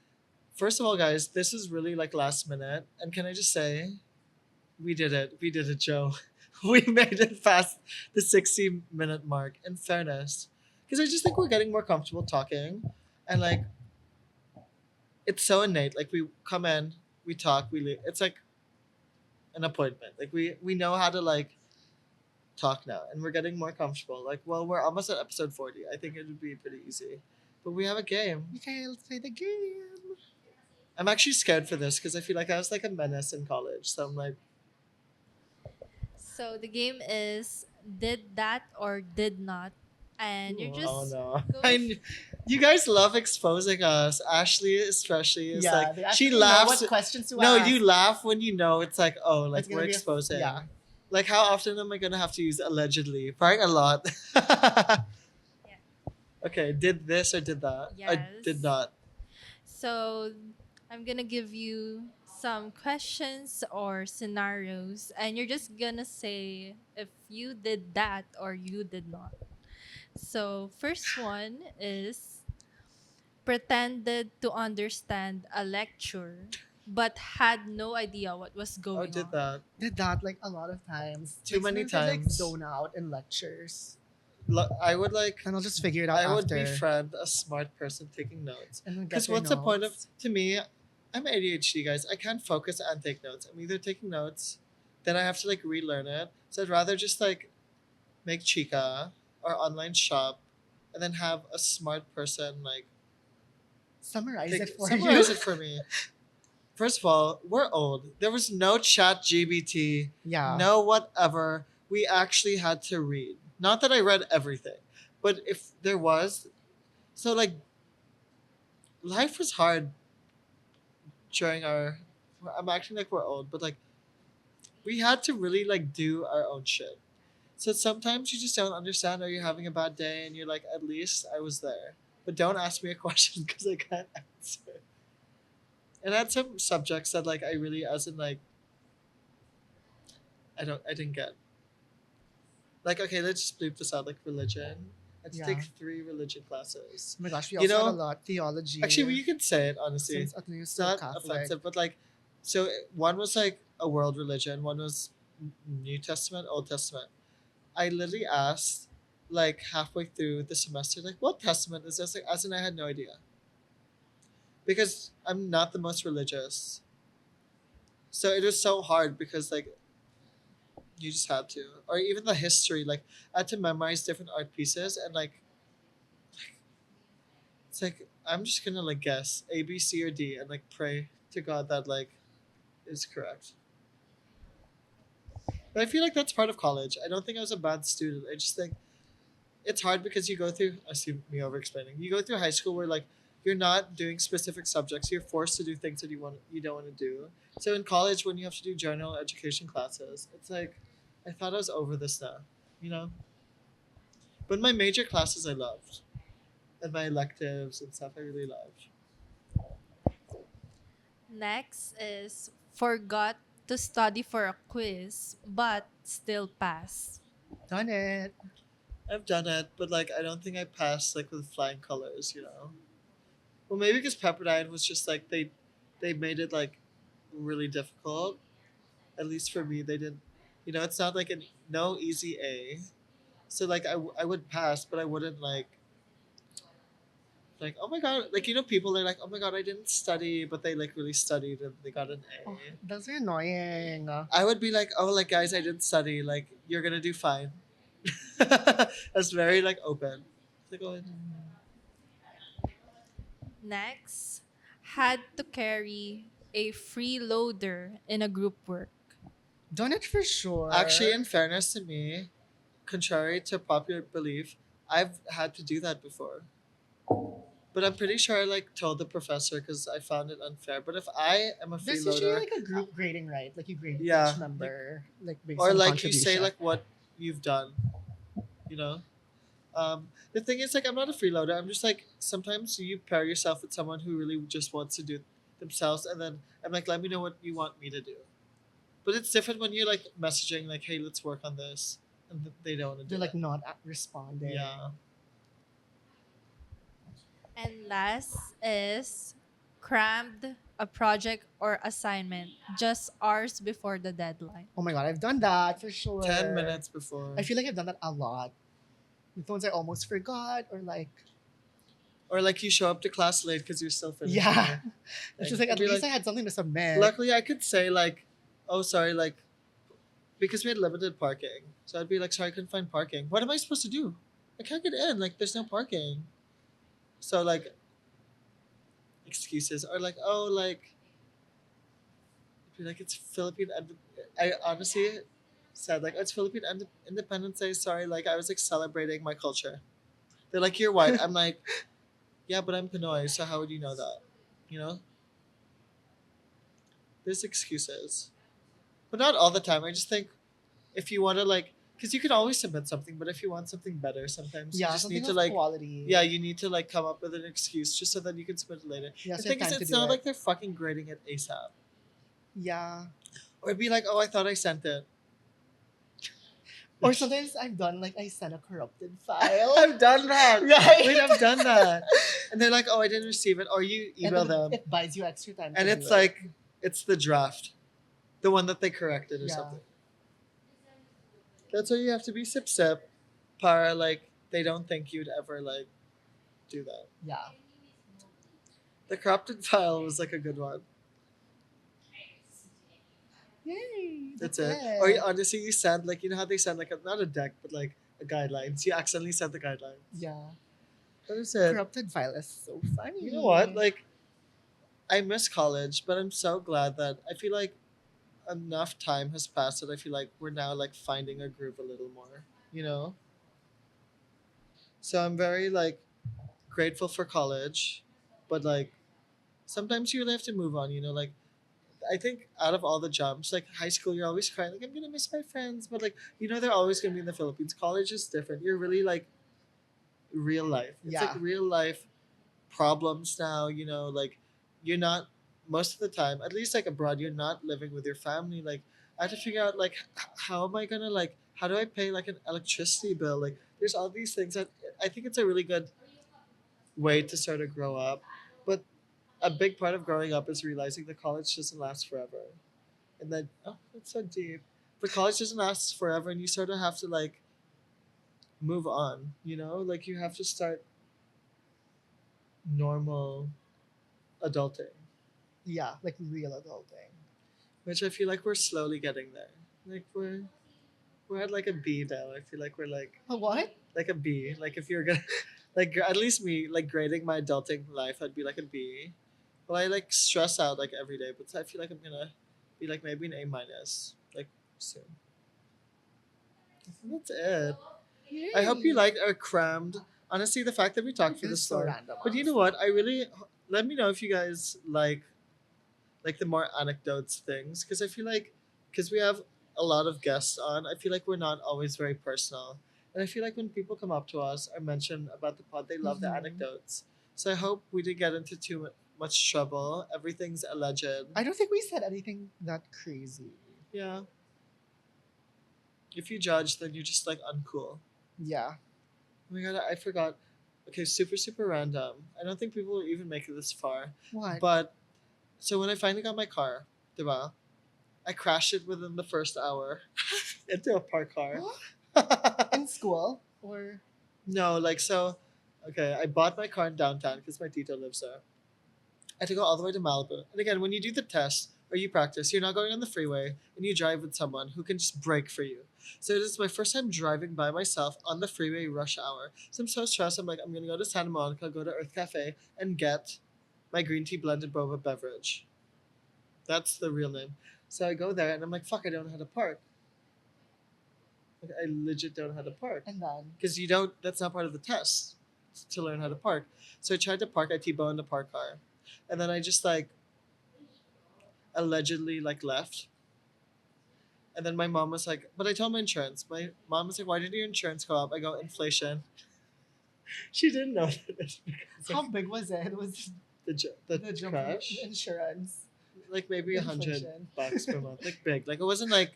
first of all, guys, this is really like last minute. And can I just say, we did it. We did it, Joe. We made it past the 60-minute mark, in fairness. Because I just think we're getting more comfortable talking. And like, it's so innate. Like, we come in, we talk, we leave. It's like an appointment. Like, we know how to like talk now. And we're getting more comfortable. Like, well, we're almost at episode 40. I think it would be pretty easy. But we have a game. Okay, let's play the game. I'm actually scared for this because I feel like I was like a menace in college. So I'm like, So the game is did that or did not, and you're oh just no. going. You guys love exposing us. Ashley especially is Yeah, like they she actually know laughs. what questions to No, ask. you laugh when you know it's like, oh, like It's gonna we're be exposing. yeah. Like how often am I gonna have to use allegedly? Probably a lot. Yeah. Okay, did this or did that? I did Yes. not. So I'm gonna give you some questions or scenarios, and you're just gonna say if you did that or you did not. So first one is pretended to understand a lecture but had no idea what was Oh, going did on. that. Did that like a lot of times. Too many Sometimes I like times. zone out in lectures. I would like. And I'll just figure it out I would after. befriend a smart person taking notes. And then get Because their what's the point of, notes. to me, I'm ADHD, guys. I can't focus and take notes. I'm either taking notes, then I have to like relearn it. So I'd rather just like make chica or online shop and then have a smart person like Summarize it for summarize you. it for me. First of all, we're old. There was no chat GBT, Yeah. no whatever. We actually had to read. Not that I read everything, but if there was, so like life was hard during our. I'm acting like we're old, but like we had to really like do our own shit. So sometimes you just don't understand, or you're having a bad day, and you're like, at least I was there. But don't ask me a question because I can't answer. And I had some subjects that like I really, as in like, I didn't get. Like, okay, let's just bleep this out. Like religion, I had to Yeah. take 3 religion classes. Oh my gosh, we You also had know- a lot theology. Actually, you could say it honestly. since Ateneo is It's still not Catholic. offensive, but like, so one was like a world religion, one was New Testament, Old Testament. I literally asked, like halfway through the semester, like, what testament is this? Like, as in, I had no idea. because I'm not the most religious. So it was so hard because like you just had to, or even the history. Like I had to memorize different art pieces, and like it's like I'm just gonna like guess A, B, C, or D, and like pray to God that like is correct. But I feel like that's part of college. I don't think I was a bad student. I just think it's hard because you go through. I see me over explaining. You go through high school where like you're not doing specific subjects. You're forced to do things that you don't want to do. So in college, when you have to do general education classes, it's like I thought I was over this now, you know. But my major classes I loved, and my electives and stuff I really loved. Next is forgot to study for a quiz but still pass. Done it. I've done it, but like I don't think I passed like with flying colors, you know. Well, maybe because Pepperdine was just like they made it like really difficult. At least for me, they didn't. You know, it's not like a no easy A. So like I would pass, but I wouldn't like oh my god, like you know people are like oh my god I didn't study, but they like really studied and they got an A. Oh, those are annoying. I would be like oh like guys I didn't study, like you're gonna do fine. That's very like open. Like oh, Next, had to carry a freeloader in a group work. Done it for sure. actually, in fairness to me, contrary to popular belief, I've had to do that before. But I'm pretty sure I like told the professor because I found it unfair. But if I am a There's usually freeloader, like a group grading, right? Like you grade Yeah, each member, like based or on like you say contribution. like what you've done, you know. The thing is like I'm not a freeloader. I'm just like sometimes you pair yourself with someone who really just wants to do themselves, and then I'm like, let me know what you want me to do. But it's different when you're like messaging like, hey, let's work on this, and they don't want to do They're like it. not responding. Yeah. And last is crammed a project or assignment just hours before the deadline. Oh my god, I've done that for sure. 10 minutes before. I feel like I've done that a lot. The ones I almost forgot, or like, Or like you show up to class late because you're still finishing. yeah. it. It's just like I'd at be least I had something to submit. luckily I could say like, oh sorry, like because we had limited parking. So I'd be like, sorry, I couldn't find parking. What am I supposed to do? I can't get in. Like there's no parking. So like excuses or like, oh like be like it's Philippine I honestly said like oh, it's Philippine Independence Day, sorry, like I was like celebrating my culture. They're like, you're white. I'm like, yeah, but I'm Pinoy, so how would you know that? You know? There's excuses. But not all the time. I just think if you want to like because you can always submit something, but if you want something better, sometimes you Yeah, just something need to of like quality. yeah, you need to like come up with an excuse just so that you can submit it later. Yeah, The so you thing have is time to it's do not it. like they're fucking grading it ASAP. Yeah. Or it'd be like, oh I thought I sent it. Or sometimes I've done like I sent a corrupted file. I've done that. Right. Wait, I've done that. And they're like, oh, I didn't receive it. Or you And email then them. it buys you extra time. And to it's do it. like, it's the draft. The one that they corrected or Yeah. something. That's why you have to be sip sip. Para, like, they don't think you'd ever, like, do that. Yeah. The corrupted file was, like, a good one. Yay. That's it. Or honestly, you send, like, you know how they send, like, not a deck, but, like, a guidelines. You accidentally sent the guidelines. Yeah. That is it. Corrupted file is so funny. You know what? Like, I miss college, but I'm so glad that I feel like enough time has passed that I feel like we're now like finding our groove a little more, you know? So I'm very like grateful for college, but like sometimes you really have to move on, you know? Like I think out of all the jumps, like high school, you're always crying, like I'm gonna miss my friends, but like you know they're always gonna be in the Philippines. College is different. You're really like real life. It's Yeah. like real life problems now, you know, like you're not most of the time, at least like abroad, you're not living with your family. Like I have to figure out like how am I gonna like how do I pay like an electricity bill? Like there's all these things that I think it's a really good way to sort of grow up. But a big part of growing up is realizing that college doesn't last forever. And then oh that's so deep. But college doesn't last forever and you sort of have to like move on, you know? Like you have to start normal adulting, Yeah, like real adulting. which I feel like we're slowly getting there. Like we're at like a B now. I feel like we're A what? like a B. Like if you're gonna like at least me like grading my adulting life, I'd be like a B. Well, I like stress out like every day, but I feel like I'm gonna be like maybe an A minus like soon. That's it. I hope you Yay. like our crammed. Honestly, the fact that we talked for This is this so long. random. But you know what? I really let me know if you guys like the more anecdotes things because I feel like because we have a lot of guests on, I feel like we're not always very personal, and I feel like when people come up to us or mention about the pod, they love the Mhm. anecdotes. So I hope we didn't get into too much trouble. Everything's alleged. I don't think we said anything that crazy. Yeah. If you judge, then you're just like uncool. Yeah. Oh my god, I forgot. Okay, super super random. I don't think people will even make it this far. What? But so when I finally got my car, diba, I crashed it within the first hour into a parked car. In school? Or No, like so. Okay, I bought my car in downtown because my tito lives there. I had to go all the way to Malibu. And again, when you do the test or you practice, you're not going on the freeway and you drive with someone who can just brake for you. So it is my first time driving by myself on the freeway rush hour. So I'm so stressed. I'm like, I'm gonna go to Santa Monica, go to Earth Cafe, and get my green tea blended boba beverage. That's the real name. So I go there and I'm like, fuck, I don't know how to park. Like, I legit don't know how to park. and then Because you don't, that's not part of the test to learn how to park. So I tried to park, I T-boned the park car. And then I just like allegedly like left. And then my mom was like, but I told my insurance. My mom was like, why did your insurance go up? I go, inflation. She didn't know that it's because how of big was it? Was the the jump crash. insurance? Like maybe Inflation. $100 per month. Like big. Like it wasn't like,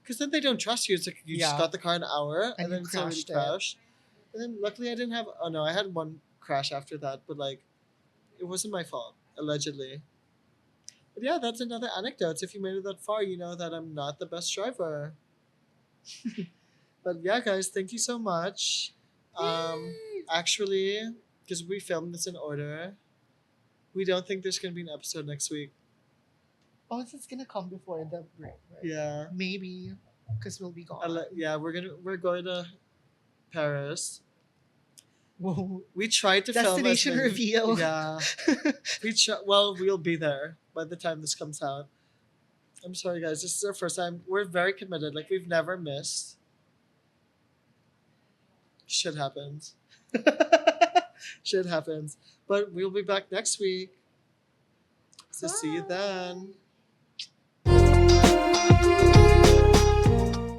because then they don't trust you. It's like you just Yeah. got the car an hour And and you then it's already crashed it. crashed. And then luckily I didn't have, oh no, I had one crash after that, but like it wasn't my fault, allegedly. But yeah, that's another anecdote. If you made it that far, you know that I'm not the best driver. But yeah, guys, thank you so much. Yay! Actually, because we filmed this in order, we don't think there's gonna be an episode next week. Oh, it's gonna come before the break, right? Yeah. Maybe. Because we'll be gone. Yeah, we're going to Paris. Whoa. We tried to film as Destination many- reveal. Yeah. Well, we'll be there by the time this comes out. I'm sorry, guys. This is our first time. We're very committed. Like we've never missed. Shit happens. Shit happens. But we'll be back next week. So see you then.